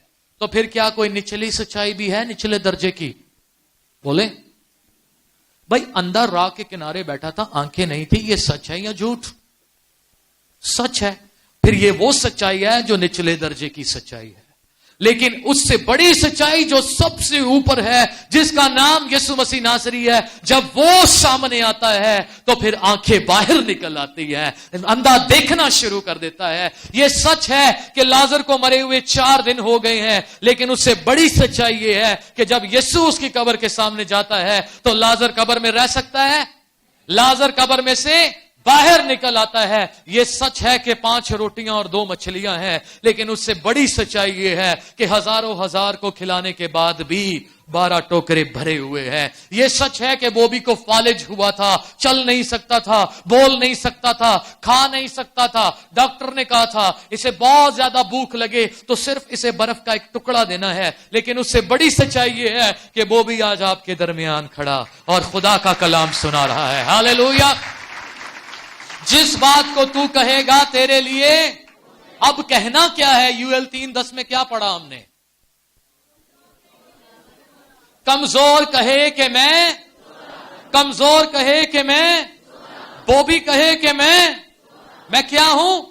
تو پھر کیا کوئی نچلی سچائی بھی ہے، نچلے درجے کی؟ بولے بھائی. اندر راہ کے کنارے بیٹھا تھا، آنکھیں نہیں تھی، یہ سچ ہے یا جھوٹ؟ سچ ہے. پھر یہ وہ سچائی ہے جو نچلے درجے کی سچائی ہے. لیکن اس سے بڑی سچائی جو سب سے اوپر ہے، جس کا نام یسوع مسیح ناصری ہے، جب وہ سامنے آتا ہے تو پھر آنکھیں باہر نکل آتی ہے، اندھا دیکھنا شروع کر دیتا ہے. یہ سچ ہے کہ لازر کو مرے ہوئے 4 دن ہو گئے ہیں، لیکن اس سے بڑی سچائی یہ ہے کہ جب یسوع اس کی قبر کے سامنے جاتا ہے تو لازر قبر میں رہ سکتا ہے؟ لازر قبر میں سے باہر نکل آتا ہے. یہ سچ ہے کہ 5 روٹیاں اور 2 مچھلیاں ہیں، لیکن اس سے بڑی سچائی یہ ہے کہ ہزاروں ہزار کو کھلانے کے بعد بھی 12 ٹوکرے بھرے ہوئے ہیں. یہ سچ ہے کہ بوبی کو فالج ہوا تھا، چل نہیں سکتا تھا، بول نہیں سکتا تھا، کھا نہیں سکتا تھا. ڈاکٹر نے کہا تھا اسے بہت زیادہ بھوک لگے تو صرف اسے برف کا ایک ٹکڑا دینا ہے. لیکن اس سے بڑی سچائی یہ ہے کہ بوبی آج آپ کے درمیان کھڑا اور خدا کا کلام سنا رہا ہے. ہاللیلویا. جس بات کو تو کہے گا تیرے لیے. اب کہنا کیا ہے؟ یوئیل 3:10 میں کیا پڑھا ہم نے؟ کمزور کہے کہ میں، کمزور کہے کہ میں، بوبی کہے کہ میں کیا ہوں؟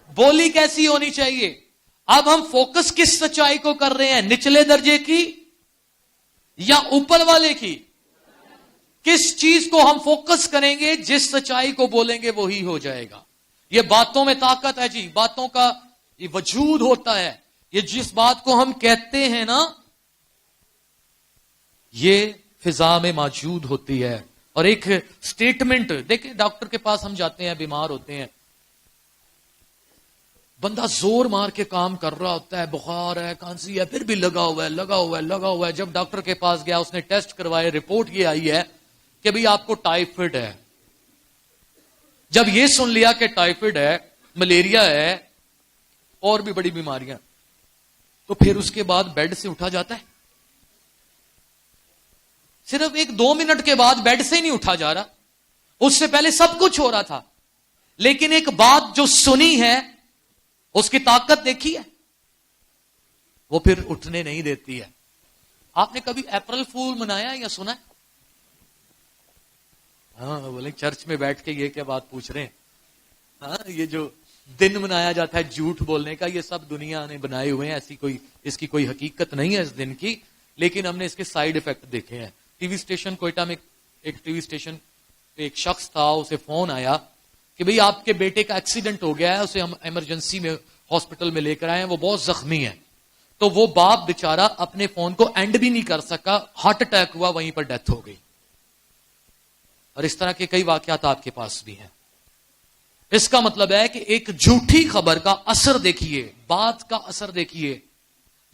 بولی کیسی ہونی چاہیے؟ اب ہم فوکس کس سچائی کو کر رہے ہیں؟ نچلے درجے کی یا اوپر والے کی؟ کس چیز کو ہم فوکس کریں گے؟ جس سچائی کو بولیں گے وہی ہو جائے گا. یہ باتوں میں طاقت ہے جی، باتوں کا یہ وجود ہوتا ہے. یہ جس بات کو ہم کہتے ہیں نا، یہ فضا میں موجود ہوتی ہے. اور ایک سٹیٹمنٹ دیکھیں، ڈاکٹر کے پاس ہم جاتے ہیں، بیمار ہوتے ہیں، بندہ زور مار کے کام کر رہا ہوتا ہے، بخار ہے، کھانسی ہے، پھر بھی لگا ہوا ہے. جب ڈاکٹر کے پاس گیا، اس نے ٹیسٹ کروائے، رپورٹ یہ آئی ہے کہ بھئی آپ کو ٹائیفائڈ ہے. جب یہ سن لیا کہ ٹائیفائڈ ہے، ملیریا ہے، اور بھی بڑی بیماریاں، تو پھر اس کے بعد بیڈ سے اٹھا جاتا ہے. صرف 1-2 منٹ کے بعد بیڈ سے ہی نہیں اٹھا جا رہا. اس سے پہلے سب کچھ ہو رہا تھا، لیکن ایک بات جو سنی ہے، اس کی طاقت دیکھی ہے، وہ پھر اٹھنے نہیں دیتی ہے. آپ نے کبھی اپریل فول منایا یا سنا ہے؟ ہاں بولے چرچ میں بیٹھ کے یہ کیا بات پوچھ رہے ہیں. ہاں، یہ جو دن منایا جاتا ہے جھوٹ بولنے کا، یہ سب دنیا نے بنائے ہوئے ہیں، ایسی کوئی اس کی کوئی حقیقت نہیں ہے اس دن کی. لیکن ہم نے اس کے سائیڈ ایفیکٹ دیکھے ہیں. ٹی وی اسٹیشن کوئٹہ میں ایک ٹی وی اسٹیشن پہ ایک شخص تھا، اسے فون آیا کہ بھئی آپ کے بیٹے کا ایکسیڈنٹ ہو گیا ہے، اسے ہم ایمرجنسی میں ہاسپٹل میں لے کر آئے ہیں، وہ بہت زخمی ہے. تو وہ باپ بیچارہ اپنے فون کو اینڈ بھی نہیں کر سکا، ہارٹ اٹیک ہوا، وہیں پر ڈیتھ ہو گئی. اور اس طرح کے کئی واقعات آپ کے پاس بھی ہیں. اس کا مطلب ہے کہ ایک جھوٹی خبر کا اثر دیکھیے، بات کا اثر دیکھیے،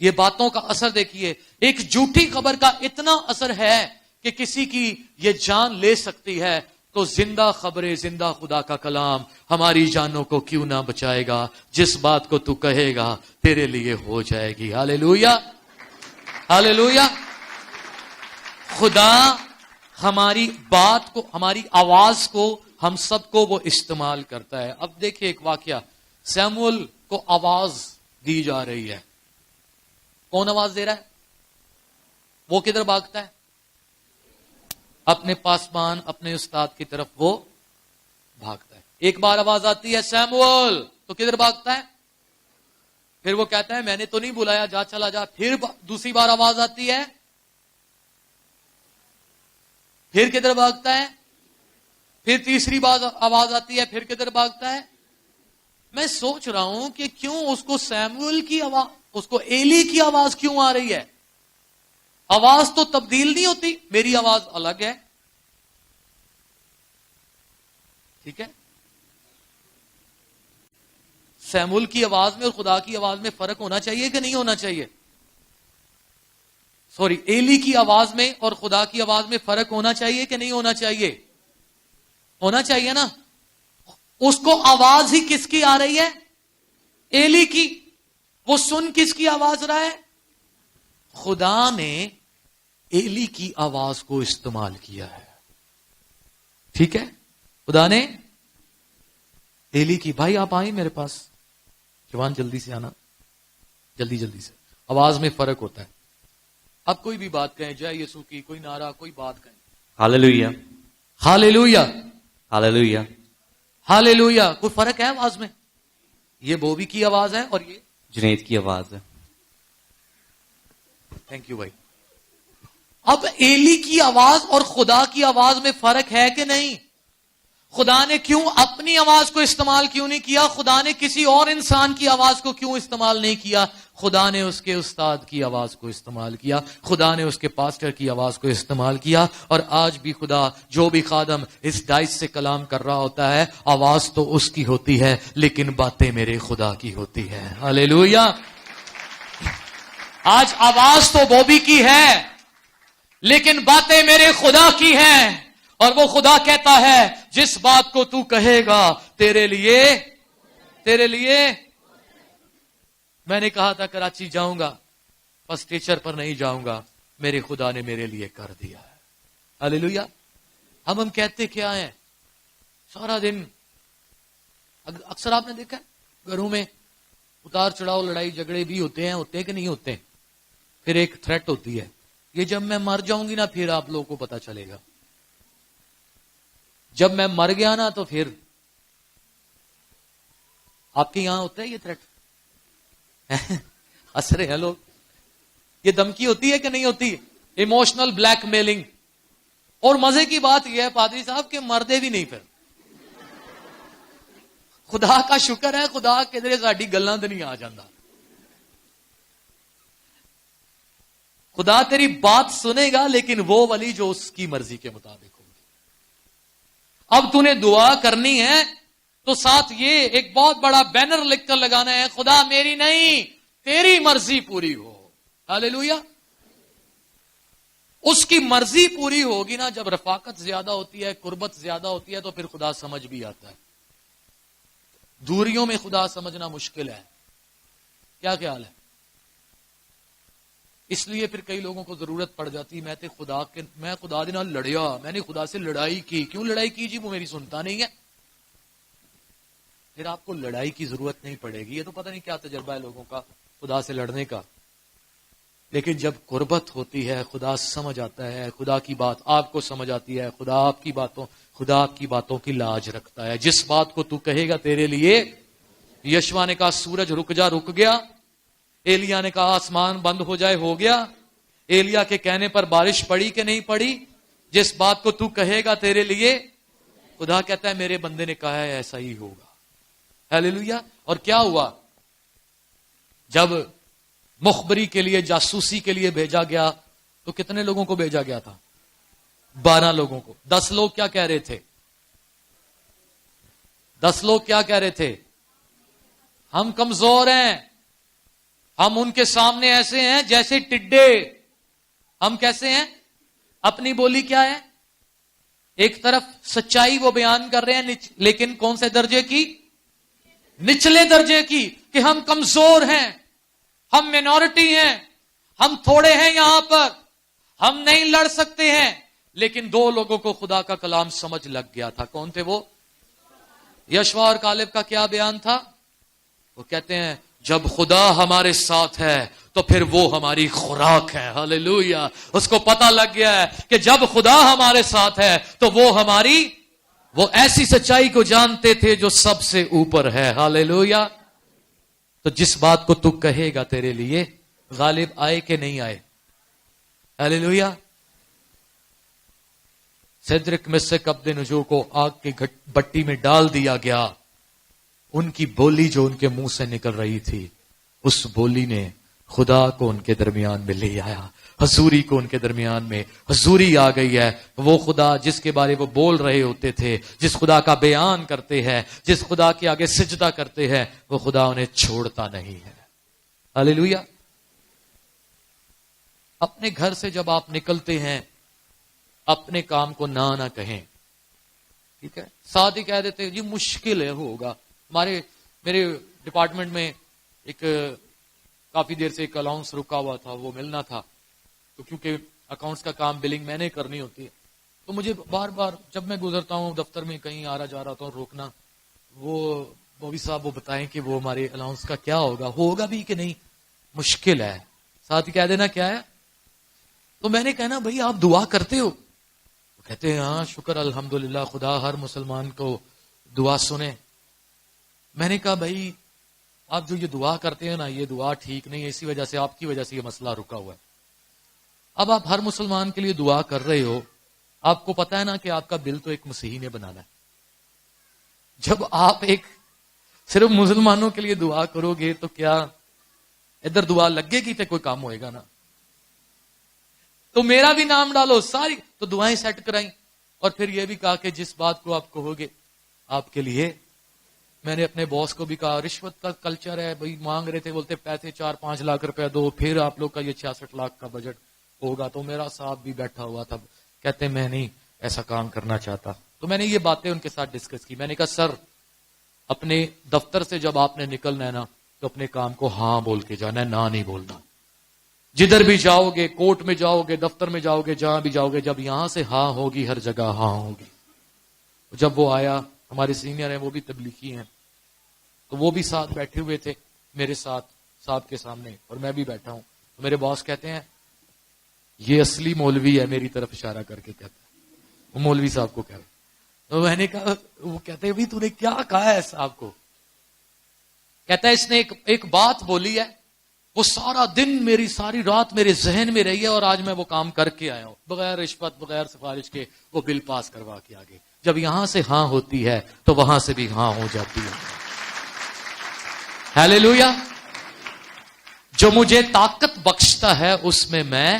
یہ باتوں کا اثر دیکھیے. ایک جھوٹی خبر کا اتنا اثر ہے کہ کسی کی یہ جان لے سکتی ہے. تو زندہ خبریں، زندہ خدا کا کلام ہماری جانوں کو کیوں نہ بچائے گا؟ جس بات کو تو کہے گا تیرے لیے ہو جائے گی. ہاللیلویا، ہاللیلویا. خدا ہماری بات کو، ہماری آواز کو، ہم سب کو وہ استعمال کرتا ہے. اب دیکھیں ایک واقعہ، سیموئل کو آواز دی جا رہی ہے. کون آواز دے رہا ہے؟ وہ کدھر بھاگتا ہے؟ اپنے پاسبان، اپنے استاد کی طرف وہ بھاگتا ہے. ایک بار آواز آتی ہے سیموئل، تو کدھر بھاگتا ہے؟ پھر وہ کہتا ہے میں نے تو نہیں بلایا، جا چلا جا. پھر دوسری بار آواز آتی ہے، پھر کدھر بھاگتا ہے؟ پھر تیسری بار آواز آتی ہے، پھر کدھر بھاگتا ہے؟ میں سوچ رہا ہوں کہ کیوں اس کو سیموئل کی آواز، اس کو ایلی کی آواز کیوں آ رہی ہے؟ آواز تو تبدیل نہیں ہوتی، میری آواز الگ ہے. ٹھیک ہے، سیموئل کی آواز میں اور خدا کی آواز میں فرق ہونا چاہیے کہ نہیں ہونا چاہیے؟ سوری، ایلی کی آواز میں اور خدا کی آواز میں فرق ہونا چاہیے کہ نہیں ہونا چاہیے؟ ہونا چاہیے نا. اس کو آواز ہی کس کی آ رہی ہے؟ ایلی کی. وہ سن کس کی آواز رہا ہے؟ خدا نے ایلی کی آواز کو استعمال کیا ہے. ٹھیک ہے، خدا نے ایلی کی. بھائی آپ آئیں میرے پاس، جوان جلدی سے آنا، جلدی جلدی سے. آواز میں فرق ہوتا ہے. اب کوئی بھی بات کہیں، جے یسوع کی کوئی نعرہ، کوئی بات کہیں، ہاللویا ہاللویا ہاللویا. ہاللویا. کوئی فرق ہے آواز میں؟ یہ بوبی کی آواز ہے اور یہ جنید کی آواز ہے. تھینک یو بھائی. اب ایلی کی آواز اور خدا کی آواز میں فرق ہے کہ نہیں؟ خدا نے کیوں اپنی آواز کو استعمال کیوں نہیں کیا؟ خدا نے کسی اور انسان کی آواز کو کیوں استعمال نہیں کیا؟ خدا نے اس کے استاد کی آواز کو استعمال کیا، خدا نے اس کے پاسٹر کی آواز کو استعمال کیا. اور آج بھی خدا جو بھی خادم اس ڈائس سے کلام کر رہا ہوتا ہے، آواز تو اس کی ہوتی ہے لیکن باتیں میرے خدا کی ہوتی ہے. ہاللیلویا. آج آواز تو بوبی کی ہے لیکن باتیں میرے خدا کی ہیں. اور وہ خدا کہتا ہے جس بات کو تو کہے گا تیرے لیے. میں نے کہا تھا کراچی جاؤں گا، بس ٹیچر پر نہیں جاؤں گا، میرے خدا نے میرے لیے کر دیا ہے. ہاللیلویا. ہم کہتے کیا ہیں سارا دن؟ اکثر آپ نے دیکھا گھروں میں اتار چڑھاؤ، لڑائی جھگڑے بھی ہوتے کہ نہیں ہوتے؟ پھر ایک تھریٹ ہوتی ہے، یہ جب میں مر جاؤں گی نا پھر آپ لوگوں کو پتا چلے گا. جب میں مر گیا نا تو پھر آپ کے یہاں ہوتا ہے یہ تھریٹ؟ ہنس رہے ہیں لوگ. یہ دھمکی ہوتی ہے کہ نہیں ہوتی؟ Emotional black mailing. اور مزے کی بات یہ ہے پادری صاحب کہ مردے بھی نہیں. پھر خدا کا شکر ہے، خدا کدھر ساڈی گلاں تے نہیں آ جاندا. خدا تیری بات سنے گا لیکن وہ والی جو اس کی مرضی کے مطابق ہوگی. اب تو نے دعا کرنی ہے تو ساتھ یہ ایک بہت بڑا بینر لکھ کر لگانا ہے، خدا میری نہیں تیری مرضی پوری ہو. ہاللیلویا. اس کی مرضی پوری ہوگی نا. جب رفاقت زیادہ ہوتی ہے، قربت زیادہ ہوتی ہے تو پھر خدا سمجھ بھی آتا ہے. دوریوں میں خدا سمجھنا مشکل ہے. کیا خیال ہے؟ اس لیے پھر کئی لوگوں کو ضرورت پڑ جاتی، میں خدا دے نال لڑیا، میں نے خدا سے لڑائی کی. کیوں لڑائی کی جی؟ وہ میری سنتا نہیں ہے. پھر آپ کو لڑائی کی ضرورت نہیں پڑے گی. یہ تو پتہ نہیں کیا تجربہ ہے لوگوں کا خدا سے لڑنے کا. لیکن جب قربت ہوتی ہے خدا سمجھ آتا ہے، خدا کی بات آپ کو سمجھ آتی ہے، خدا آپ کی باتوں کی لاج رکھتا ہے. جس بات کو تو کہے گا تیرے لیے. یشوا نے کہا سورج رک جا، رک گیا. ایلیا نے کہا آسمان بند ہو جائے، ہو گیا. ایلیا کے کہنے پر بارش پڑی کہ نہیں پڑی؟ جس بات کو تو کہے گا تیرے لیے. خدا کہتا ہے میرے بندے نے کہا ہے ایسا ہی ہوگا. ہاللیلویا. اور کیا ہوا؟ جب مخبری کے لیے، جاسوسی کے لیے بھیجا گیا تو کتنے لوگوں کو بھیجا گیا تھا؟ 12 لوگوں کو. 10 لوگ کیا کہہ رہے تھے؟ 10 لوگ کیا کہہ رہے تھے؟ ہم کمزور ہیں، ہم ان کے سامنے ایسے ہیں جیسے ٹڈے. ہم کیسے ہیں؟ اپنی بولی کیا ہے؟ ایک طرف سچائی وہ بیان کر رہے ہیں لیکن کون سے درجے کی؟ نچلے درجے کی، کہ ہم کمزور ہیں، ہم مینورٹی ہیں، ہم تھوڑے ہیں یہاں پر، ہم نہیں لڑ سکتے ہیں. لیکن 2 لوگوں کو خدا کا کلام سمجھ لگ گیا تھا. کون تھے وہ؟ یشوا اور کالب کا کیا بیان تھا؟ وہ کہتے ہیں جب خدا ہمارے ساتھ ہے تو پھر وہ ہماری خوراک ہے. ہاللیلویا. اس کو پتا لگ گیا ہے کہ جب خدا ہمارے ساتھ ہے تو وہ ایسی سچائی کو جانتے تھے جو سب سے اوپر ہے. ہاللیلویا. تو جس بات کو تو کہے گا تیرے لیے غالب آئے کہ نہیں آئے. ہاللیلویا. سیدرک مسک عبدنجو کو آگ کی بٹی میں ڈال دیا گیا. ان کی بولی جو ان کے منہ سے نکل رہی تھی، اس بولی نے خدا کو ان کے درمیان میں لے آیا. حضوری کو ان کے درمیان میں حضوری آ گئی ہے. وہ خدا جس کے بارے وہ بول رہے ہوتے تھے، جس خدا کا بیان کرتے ہیں، جس خدا کے آگے سجدہ کرتے ہیں، وہ خدا انہیں چھوڑتا نہیں ہے. ہاللیلویا. اپنے گھر سے جب آپ نکلتے ہیں اپنے کام کو نہ کہیں. ٹھیک ہے، ساتھ ہی کہہ دیتے جی مشکل ہے ہوگا. میرے ڈپارٹمنٹ میں ایک کافی دیر سے ایک الاؤنس رکا ہوا تھا، وہ ملنا تھا. تو کیونکہ اکاؤنٹس کا کام بلنگ میں نے کرنی ہوتی ہے، تو مجھے بار بار جب میں گزرتا ہوں دفتر میں کہیں آ رہا جا رہا ہوتا ہوں روکنا، وہ مولوی صاحب وہ بتائیں کہ وہ ہمارے الاؤنس کا کیا ہوگا بھی کہ نہیں. مشکل ہے. ساتھ ہی کہہ دینا کیا ہے. تو میں نے کہنا بھائی آپ دعا کرتے ہو؟ کہتے ہیں ہاں شکر الحمدللہ خدا ہر مسلمان کو دعا سنے. میں نے کہا بھائی آپ جو یہ دعا کرتے ہیں نا، یہ دعا ٹھیک نہیں ہے، اسی وجہ سے آپ کی وجہ سے یہ مسئلہ رکا ہوا ہے. اب آپ ہر مسلمان کے لیے دعا کر رہے ہو، آپ کو پتا ہے نا کہ آپ کا دل تو ایک مسیحی نے بنانا ہے. جب آپ ایک صرف مسلمانوں کے لیے دعا کرو گے تو کیا ادھر دعا لگے گی تو کوئی کام ہوئے گا نا. تو میرا بھی نام ڈالو ساری، تو دعائیں سیٹ کرائیں. اور پھر یہ بھی کہا کہ جس بات کو آپ کہو گے آپ کے لیے. میں نے اپنے باس کو بھی کہا رشوت کا کلچر ہے بھائی، مانگ رہے تھے، بولتے پیسے 4-5 لاکھ روپے دو پھر آپ لوگ کا یہ 66 لاکھ کا بجٹ ہوگا. تو میرا صاحب بھی بیٹھا ہوا تھا، کہتے میں نہیں ایسا کام کرنا چاہتا. تو میں نے یہ باتیں ان کے ساتھ ڈسکس کی. میں نے کہا سر اپنے دفتر سے جب آپ نے نکلنا ہے نا تو اپنے کام کو ہاں بول کے جانا ہے، نہ نہیں بولنا. جدھر بھی جاؤ گے، کورٹ میں جاؤ گے، دفتر میں جاؤ گے، جہاں بھی جاؤ گے، جب یہاں سے ہاں ہوگی ہر جگہ ہاں ہوگی. جب وہ آیا، ہمارے سینئر ہیں وہ بھی تبلیغی ہیں، تو وہ بھی ساتھ بیٹھے ہوئے تھے میرے ساتھ صاحب کے سامنے، اور میں بھی بیٹھا ہوں. تو میرے باس کہتے ہیں یہ اصلی مولوی ہے، میری طرف اشارہ کر کے کہتا ہے، وہ مولوی صاحب کو کہہ رہے. تو میں نے کہا، وہ کہتے ہیں تو نے کیا کہا ہے صاحب کو؟ کہتا ہے اس نے ایک بات بولی ہے، وہ سارا دن میری ساری رات میرے ذہن میں رہی ہے، اور آج میں وہ کام کر کے آیا ہوں بغیر رشوت بغیر سفارش کے. وہ بل پاس کروا کے آگے جب یہاں سے ہاں ہوتی ہے تو وہاں سے بھی ہاں ہو جاتی ہے. ہاللیلویا. جو مجھے طاقت بخشتا ہے اس میں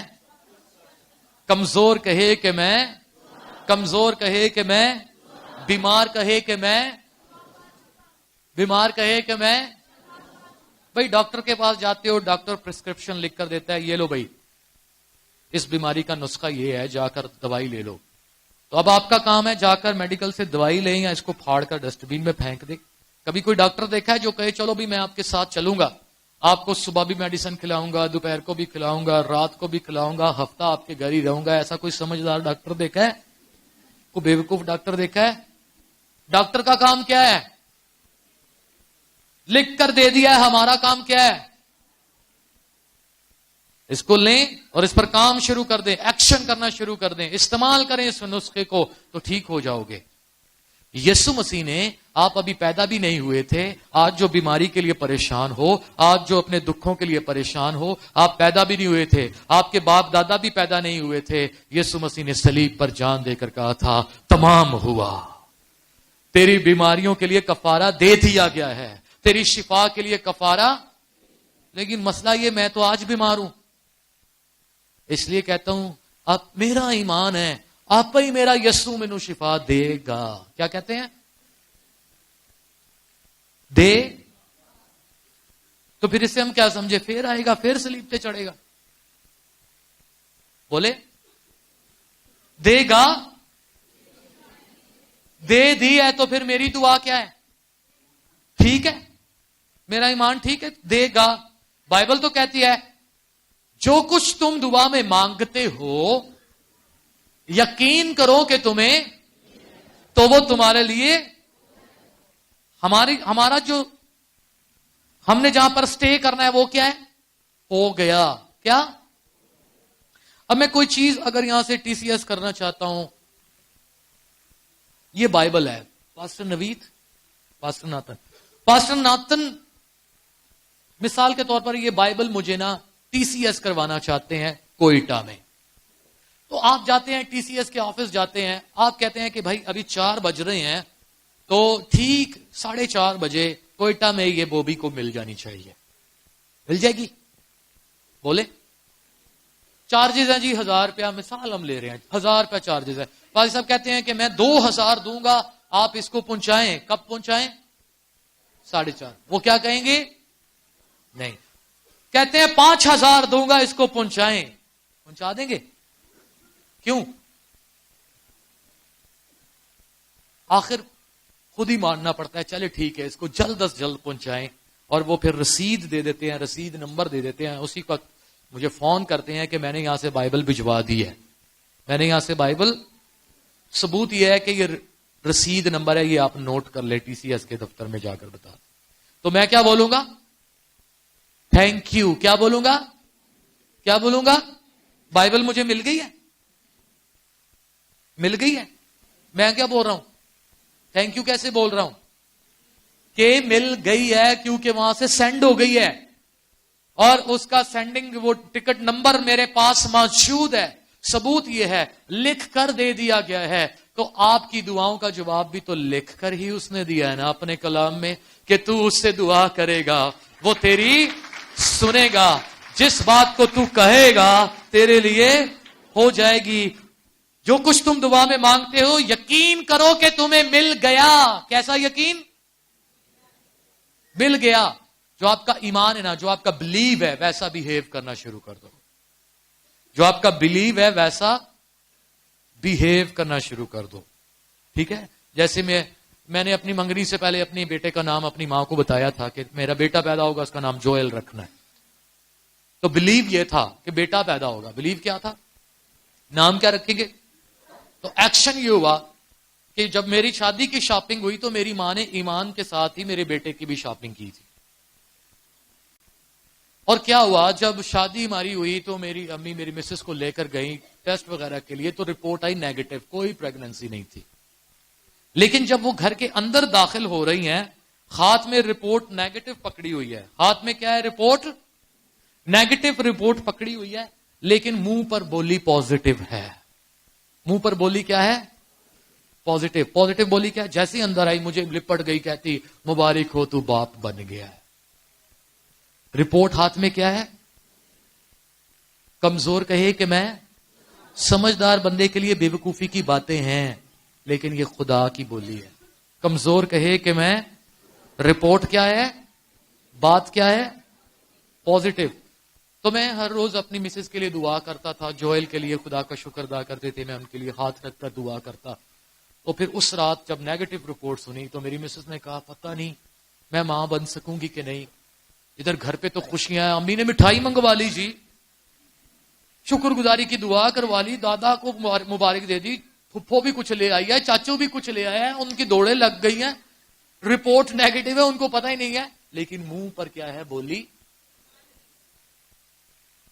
کمزور کہے کہ میں کمزور کہے کہ میں بیمار کہے کہ میں بیمار کہے کہ میں. بھائی ڈاکٹر کے پاس جاتے ہو، ڈاکٹر پرسکرپشن لکھ کر دیتا ہے یہ لو بھائی اس بیماری کا نسخہ یہ ہے، جا کر دوائی لے لو. تو اب آپ کا کام ہے جا کر میڈیکل سے دوائی لیں یا اس کو پھاڑ کر ڈسٹ بین میں پھینک دے. کبھی کوئی ڈاکٹر دیکھا ہے جو کہے چلو بھی میں آپ کے ساتھ چلوں گا، آپ کو صبح بھی میڈیسن کھلاؤں گا، دوپہر کو بھی کھلاؤں گا، رات کو بھی کھلاؤں گا، ہفتہ آپ کے گھر ہی رہوں گا؟ ایسا کوئی سمجھدار ڈاکٹر دیکھا ہے؟ کوئی بیوقوف ڈاکٹر دیکھا ہے؟ ڈاکٹر کا کام کیا ہے؟ لکھ کر دے دیا ہے. ہمارا کام کیا ہے؟ اس کو لیں اور اس پر کام شروع کر دیں، ایکشن کرنا شروع کر دیں، استعمال کریں اس نسخے کو تو ٹھیک ہو جاؤ گے. یسوع مسیح نے، آپ ابھی پیدا بھی نہیں ہوئے تھے، آج جو بیماری کے لیے پریشان ہو، آج جو اپنے دکھوں کے لیے پریشان ہو، آپ پیدا بھی نہیں ہوئے تھے، آپ کے باپ دادا بھی پیدا نہیں ہوئے تھے. یسوع مسیح نے صلیب پر جان دے کر کہا تھا تمام ہوا. تیری بیماریوں کے لیے کفارہ دے دیا گیا ہے، تیری شفا کے لیے کفارہ. لیکن مسئلہ یہ میں تو آج بیمار ہوں، اس لیے کہتا ہوں اب میرا ایمان ہے آپ ہی میرا یسوع مینوں شفا دے گا. کیا کہتے ہیں؟ دے. تو پھر اس سے ہم کیا سمجھے؟ پھر آئے گا، پھر صلیب پہ چڑھے گا. بولے دے گا، دے دی ہے تو پھر میری دعا کیا ہے؟ ٹھیک ہے، میرا ایمان ٹھیک ہے، دے گا. بائبل تو کہتی ہے جو کچھ تم دعا میں مانگتے ہو یقین کرو کہ تمہیں تو وہ تمہارے لیے. ہمارا جو ہم نے جہاں پر سٹے کرنا ہے وہ کیا ہے؟ ہو گیا. کیا؟ اب میں کوئی چیز اگر یہاں سے ٹی سی ایس کرنا چاہتا ہوں، یہ بائبل ہے. پاسٹر نوید، پاسٹر ناتن مثال کے طور پر یہ بائبل مجھے نا TCS کروانا چاہتے ہیں کوئٹہ میں. تو آپ جاتے ہیں TCS کے آفس جاتے ہیں, آپ کہتے ہیں کہ بھائی ابھی 4 بج رہے ہیں, تو ٹھیک 4:30 بجے کوئٹہ میں یہ بوبی کو مل جانی چاہیے. مل جائے گی؟ بولے. چارجز ہیں جی 1000 روپیہ, مثال ہم لے رہے ہیں, 1000 روپیہ چارجز ہے. فاضل صاحب کہتے ہیں کہ میں 2000 دوں گا, آپ اس کو پہنچائیں. کب پہنچائیں؟ 4:30. وہ کیا کہیں گے؟ نہیں. کہتے ہیں 5000 دوں گا, اس کو پہنچائیں. پہنچا دیں گے؟ کیوں؟ آخر خود ہی ماننا پڑتا ہے, چلے ٹھیک ہے اس کو جلد از جلد پہنچائیں. اور وہ پھر رسید دے دیتے ہیں, رسید نمبر دے دیتے ہیں. اسی وقت مجھے فون کرتے ہیں کہ میں نے یہاں سے بائبل بھجوا دی ہے, میں نے یہاں سے بائبل, ثبوت یہ ہے کہ یہ رسید نمبر ہے, یہ آپ نوٹ کر لیں, TCS کے دفتر میں جا کر بتا. تو میں کیا بولوں گا؟ Thank you. کیا بولوں گا؟ کیا بولوں گا؟ بائبل مجھے مل گئی ہے, مل گئی ہے. میں کیا بول رہا ہوں؟ تھینک یو کیسے بول رہا ہوں؟ کہ مل گئی ہے, کیونکہ وہاں سے سینڈ ہو گئی ہے, اور اس کا سینڈنگ وہ ٹکٹ نمبر میرے پاس موجود ہے. ثبوت یہ ہے, لکھ کر دے دیا گیا ہے. تو آپ کی دعاؤں کا جواب بھی تو لکھ کر ہی اس نے دیا ہے نا اپنے کلام میں, کہ تو اس سے دعا کرے گا وہ تیری سنے گا, جس بات کو تو کہے گا تیرے لیے ہو جائے گی. جو کچھ تم دعا میں مانگتے ہو یقین کرو کہ تمہیں مل گیا. کیسا یقین؟ مل گیا. جو آپ کا ایمان ہے نا, جو آپ کا بلیو ہے, ویسا بیہیو کرنا شروع کر دو. جو آپ کا بلیو ہے ویسا بیہیو کرنا شروع کر دو. ٹھیک ہے؟ جیسے میں نے اپنی منگنی سے پہلے اپنے بیٹے کا نام اپنی ماں کو بتایا تھا کہ میرا بیٹا پیدا ہوگا, اس کا نام جوئل رکھنا ہے. تو بلیو یہ تھا کہ بیٹا پیدا ہوگا. بلیو کیا تھا؟ نام کیا رکھیں گے؟ تو ایکشن یہ ہوا کہ جب میری شادی کی شاپنگ ہوئی تو میری ماں نے ایمان کے ساتھ ہی میرے بیٹے کی بھی شاپنگ کی تھی. اور کیا ہوا, جب شادی ہماری ہوئی تو میری امی میری مسز کو لے کر گئی ٹیسٹ وغیرہ کے لیے, تو رپورٹ آئی نیگیٹو, کوئی پریگننسی نہیں تھی. لیکن جب وہ گھر کے اندر داخل ہو رہی ہیں, ہاتھ میں رپورٹ نیگیٹو پکڑی ہوئی ہے. ہاتھ میں کیا ہے؟ رپورٹ نیگیٹو رپورٹ پکڑی ہوئی ہے, لیکن منہ پر بولی پازیٹو ہے. منہ پر بولی کیا ہے؟ پازیٹو. پازیٹو بولی کیا ہے؟ جیسے اندر آئی مجھے لپٹ گئی, کہتی مبارک ہو تو باپ بن گیا ہے. رپورٹ ہاتھ میں کیا ہے؟ کمزور کہے کہ میں, سمجھدار بندے کے لیے بے وقوفی کی باتیں ہیں, لیکن یہ خدا کی بولی ہے. کمزور کہے کہ میں, رپورٹ کیا ہے؟ بات کیا ہے؟ پازیٹو. تو میں ہر روز اپنی مسز کے لیے دعا کرتا تھا, جوئل کے لیے خدا کا شکر ادا کرتے تھے, میں ان کے لیے ہاتھ رکھ کر دعا کرتا. تو پھر اس رات جب نیگیٹو رپورٹ سنی تو میری مسز نے کہا پتہ نہیں میں ماں بن سکوں گی کہ نہیں. ادھر گھر پہ تو خوشیاں ہیں, امی نے مٹھائی منگوا لی جی, شکر گزاری کی دعا کروا لی, دادا کو مبارک دے دی, پھپھو بھی کچھ لے آئی ہے, چاچو بھی کچھ لے آیا ہے, ان کی دوڑیں لگ گئی ہیں, رپورٹ نیگیٹو ہے, ان کو پتہ ہی نہیں ہے, لیکن منہ پر کیا ہے؟ بولی.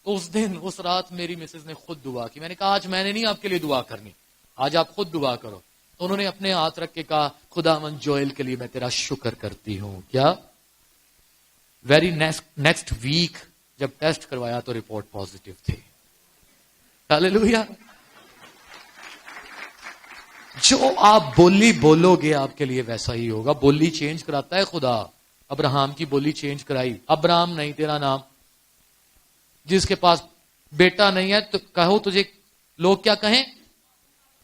تو اس دن اس رات میری مسز نے خود دعا کی. میں نے کہا آج میں نے نہیں آپ کے لیے دعا کرنی, آج آپ خود دعا کرو. تو انہوں نے اپنے ہاتھ رکھ کے کہا خداوند جوئل کے لیے میں تیرا شکر کرتی ہوں. کیا؟ ویری نیکسٹ ویک جب ٹیسٹ کروایا تو رپورٹ پازیٹو تھی. ہاللیلویا. جو آپ بولی بولو گے آپ کے لیے ویسا ہی ہوگا. بولی چینج کراتا ہے خدا. ابراہم کی بولی چینج کرائی. ابراہم نہیں تیرا نام. جس کے پاس بیٹا نہیں ہے تو کہو تجھے لوگ کیا کہیں؟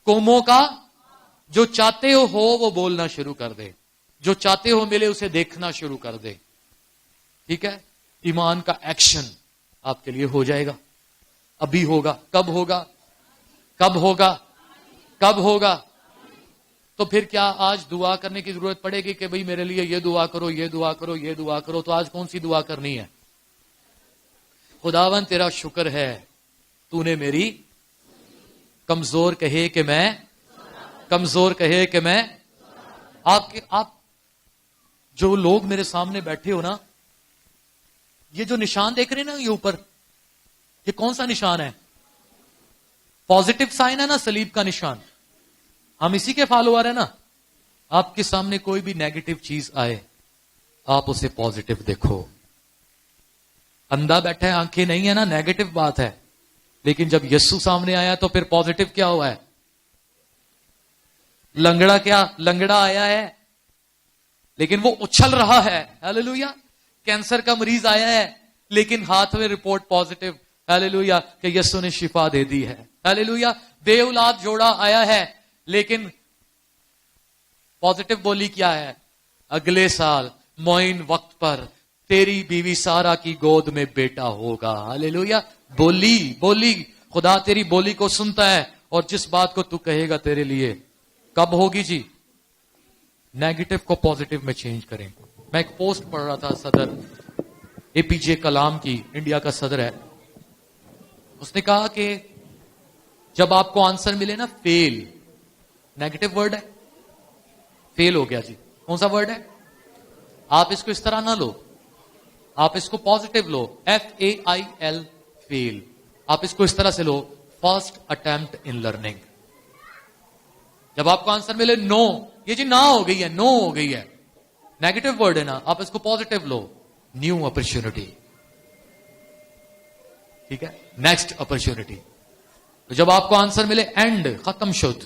قوموں کا. جو چاہتے ہو وہ بولنا شروع کر دے, جو چاہتے ہو ملے اسے دیکھنا شروع کر دے. ٹھیک ہے؟ ایمان کا ایکشن آپ کے لیے ہو جائے گا. ابھی ہوگا. کب ہوگا؟ کب ہوگا؟ کب ہوگا؟ تو پھر کیا آج دعا کرنے کی ضرورت پڑے گی کہ بھئی میرے لیے یہ دعا کرو, یہ دعا کرو, یہ دعا کرو؟ تو آج کون سی دعا کرنی ہے؟ خداوند تیرا شکر ہے تو نے میری, کمزور کہے کہ میں, کمزور کہے کہ میں. آپ جو لوگ میرے سامنے بیٹھے ہو نا, یہ جو نشان دیکھ رہے ہیں نا یہ اوپر, یہ کون سا نشان ہے؟ پازیٹو سائن ہے نا, صلیب کا نشان. ہم اسی کے فالوور ہیں نا. آپ کے سامنے کوئی بھی نیگیٹو چیز آئے آپ اسے پازیٹو دیکھو. اندھا بیٹھا ہے, آنکھیں نہیں ہے نا, نیگیٹو بات ہے. لیکن جب یسوع سامنے آیا تو پھر پازیٹو کیا ہوا ہے؟ لنگڑا آیا ہے لیکن وہ اچھل رہا ہے. ہاللیلویہ. کینسر کا مریض آیا ہے لیکن ہاتھ میں رپورٹ پازیٹو. ہاللیلویہ کہ یسوع نے شفا دے دی ہے. ہاللیلویہ. بے اولاد جوڑا آیا ہے لیکن پازیٹو بولی کیا ہے؟ اگلے سال معین وقت پر تیری بیوی سارا کی گود میں بیٹا ہوگا. ہاللیلویہ. بولی خدا تیری بولی کو سنتا ہے, اور جس بات کو تو کہے گا تیرے لیے کب ہوگی جی؟ نیگیٹو کو پازیٹو میں چینج کریں. میں ایک پوسٹ پڑھ رہا تھا صدر اے پی جے کلام کی, انڈیا کا صدر ہے. اس نے کہا کہ جب آپ کو آنسر ملے نا فیل, نیگیٹو ورڈ ہے, فیل ہو گیا جی, کون سا ورڈ ہے؟ آپ اس کو اس طرح نہ لو, آپ اس کو پازیٹو لو, FAIL فیل. آپ اس کو اس طرح سے لو, فرسٹ اٹمپٹ ان لرننگ. جب آپ کو آنسر ملے نو, یہ جی نہ ہو گئی ہے, نو ہو گئی ہے, نیگیٹو ورڈ ہے نا, آپ اس کو پازیٹو لو, نیو اپرچونٹی. ٹھیک ہے, نیکسٹ اپرچونٹی. تو جب آپ کو آنسر ملے اینڈ, ختم شد,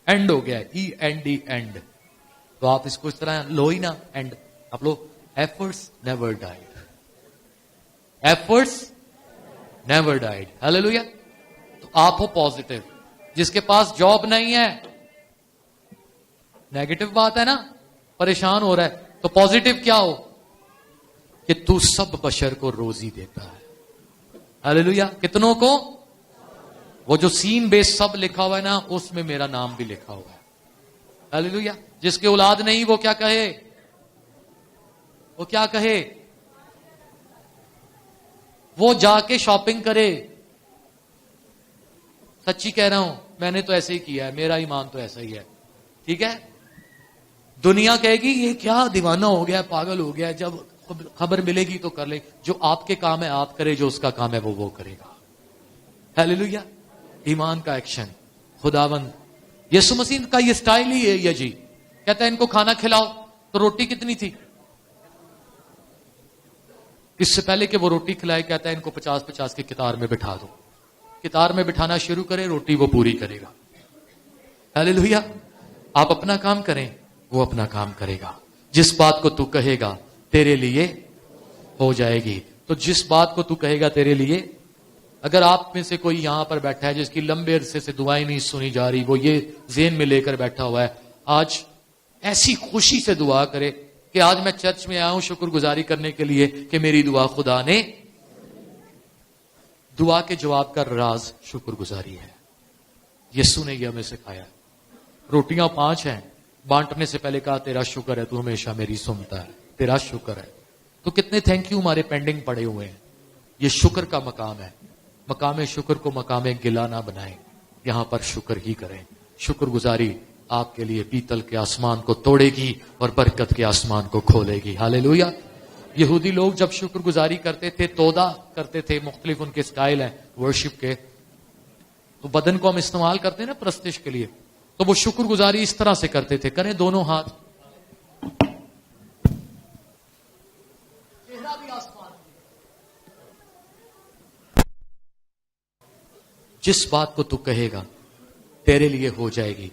اینڈ ہو گیا, END اینڈ, تو آپ اس کو اس طرح لو ہی نا, اینڈ آپ love, efforts never died, efforts never died. Hallelujah. تو آپ ہو پازیٹو. جس کے پاس جاب نہیں ہے, نیگیٹو بات ہے نا, پریشان ہو رہا ہے, تو پازیٹو کیا ہو کہ تو سب بشر کو روزی دیتا ہے. ہاللیلویہ. کتنوں کو؟ وہ جو سین بیس سب لکھا ہوا ہے نا, اس میں میرا نام بھی لکھا ہوا ہے. ہاللیلویہ. جس کے اولاد نہیں وہ کیا کہے؟ وہ کیا کہے؟ وہ جا کے شاپنگ کرے. سچی کہہ رہا ہوں, میں نے تو ایسے ہی کیا ہے, میرا ایمان تو ایسا ہی ہے. ٹھیک ہے. دنیا کہے گی یہ کیا دیوانہ ہو گیا, پاگل ہو گیا, جب خبر ملے گی تو کر لے. جو آپ کے کام ہے آپ کرے, جو اس کا کام ہے وہ کرے گا. ہاللیلویہ. ایمان کا ایکشن. خداوند یسوع مسیح کا یہ سٹائل ہی ہے یہ جی. کہتا ہے ان کو کھانا کھلاؤ, تو روٹی کتنی تھی؟ اس سے پہلے کہ وہ روٹی کھلائے کہتا ہے ان کو 50-50 کے قطار میں بٹھا دو. قطار میں بٹھانا شروع کرے, روٹی وہ پوری کرے گا. ہاللیلویہ. آپ اپنا کام کریں, وہ اپنا کام کرے گا. جس بات کو تو کہے گا تیرے لیے ہو جائے گی. تو جس بات کو تو کہے گا تیرے لیے, اگر آپ میں سے کوئی یہاں پر بیٹھا ہے جس کی لمبے عرصے سے دعائیں نہیں سنی جا رہی, وہ یہ ذہن میں لے کر بیٹھا ہوا ہے, آج ایسی خوشی سے دعا کرے کہ آج میں چرچ میں آیا ہوں شکر گزاری کرنے کے لیے کہ میری دعا خدا نے. دعا کے جواب کا راز شکر گزاری ہے. یسوع نے یہ ہمیں سکھایا. روٹیاں 5 ہیں, بانٹنے سے پہلے کہا تیرا شکر ہے, تو ہمیشہ میری سنتا ہے, تیرا شکر ہے. تو کتنے تھینک یو ہمارے پینڈنگ پڑے ہوئے ہیں. یہ شکر کا مقام ہے. مقام شکر کو مقام گلا نہ بنائیں, یہاں پر شکر ہی کریں. شکر گزاری آپ کے لیے پیتل کے آسمان کو توڑے گی اور برکت کے آسمان کو کھولے گی. ہاللیلویہ. یہودی لوگ جب شکر گزاری کرتے تھے, تودا کرتے تھے, مختلف ان کے سٹائل ہیں ورشپ کے, تو بدن کو ہم استعمال کرتے ہیں نا پرستش کے لیے, تو وہ شکر گزاری اس طرح سے کرتے تھے. کریں دونوں ہاتھ, چہرہ بھی آسمان. جس بات کو تو کہے گا تیرے لیے ہو جائے گی.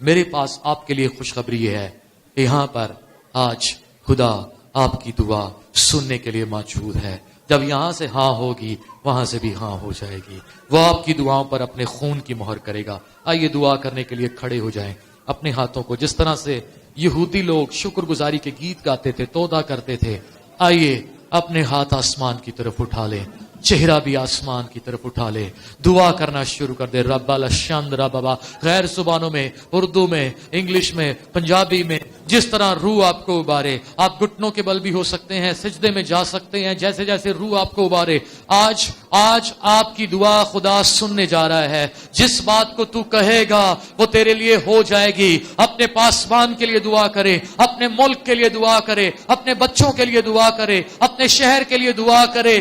میرے پاس آپ کے لیے خوشخبری ہے, یہاں پر آج خدا آپ کی دعا سننے کے لیے موجود ہے. جب یہاں سے ہاں ہوگی وہاں سے بھی ہاں ہو جائے گی. وہ آپ کی دعاؤں پر اپنے خون کی مہر کرے گا. آئیے دعا کرنے کے لیے کھڑے ہو جائیں. اپنے ہاتھوں کو, جس طرح سے یہودی لوگ شکر گزاری کے گیت گاتے تھے, تودا کرتے تھے, آئیے اپنے ہاتھ آسمان کی طرف اٹھا لیں, چہرہ بھی آسمان کی طرف اٹھا لے, دعا کرنا شروع کر دے. رب الشمد ربا, غیر زبانوں میں, اردو میں, انگلش میں, پنجابی میں, جس طرح روح آپ کو ابارے. آپ گھٹنوں کے بل بھی ہو سکتے ہیں, سجدے میں جا سکتے ہیں, جیسے جیسے روح آپ کو ابارے. آج آپ کی دعا خدا سننے جا رہا ہے. جس بات کو تو کہے گا وہ تیرے لیے ہو جائے گی. اپنے پاسبان کے لیے دعا کرے, اپنے ملک کے لیے دعا کرے, اپنے بچوں کے لیے دعا کرے, اپنے شہر کے لیے دعا کرے.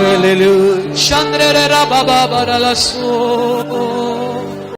Hallelujah. Shandrere rababa baralaso.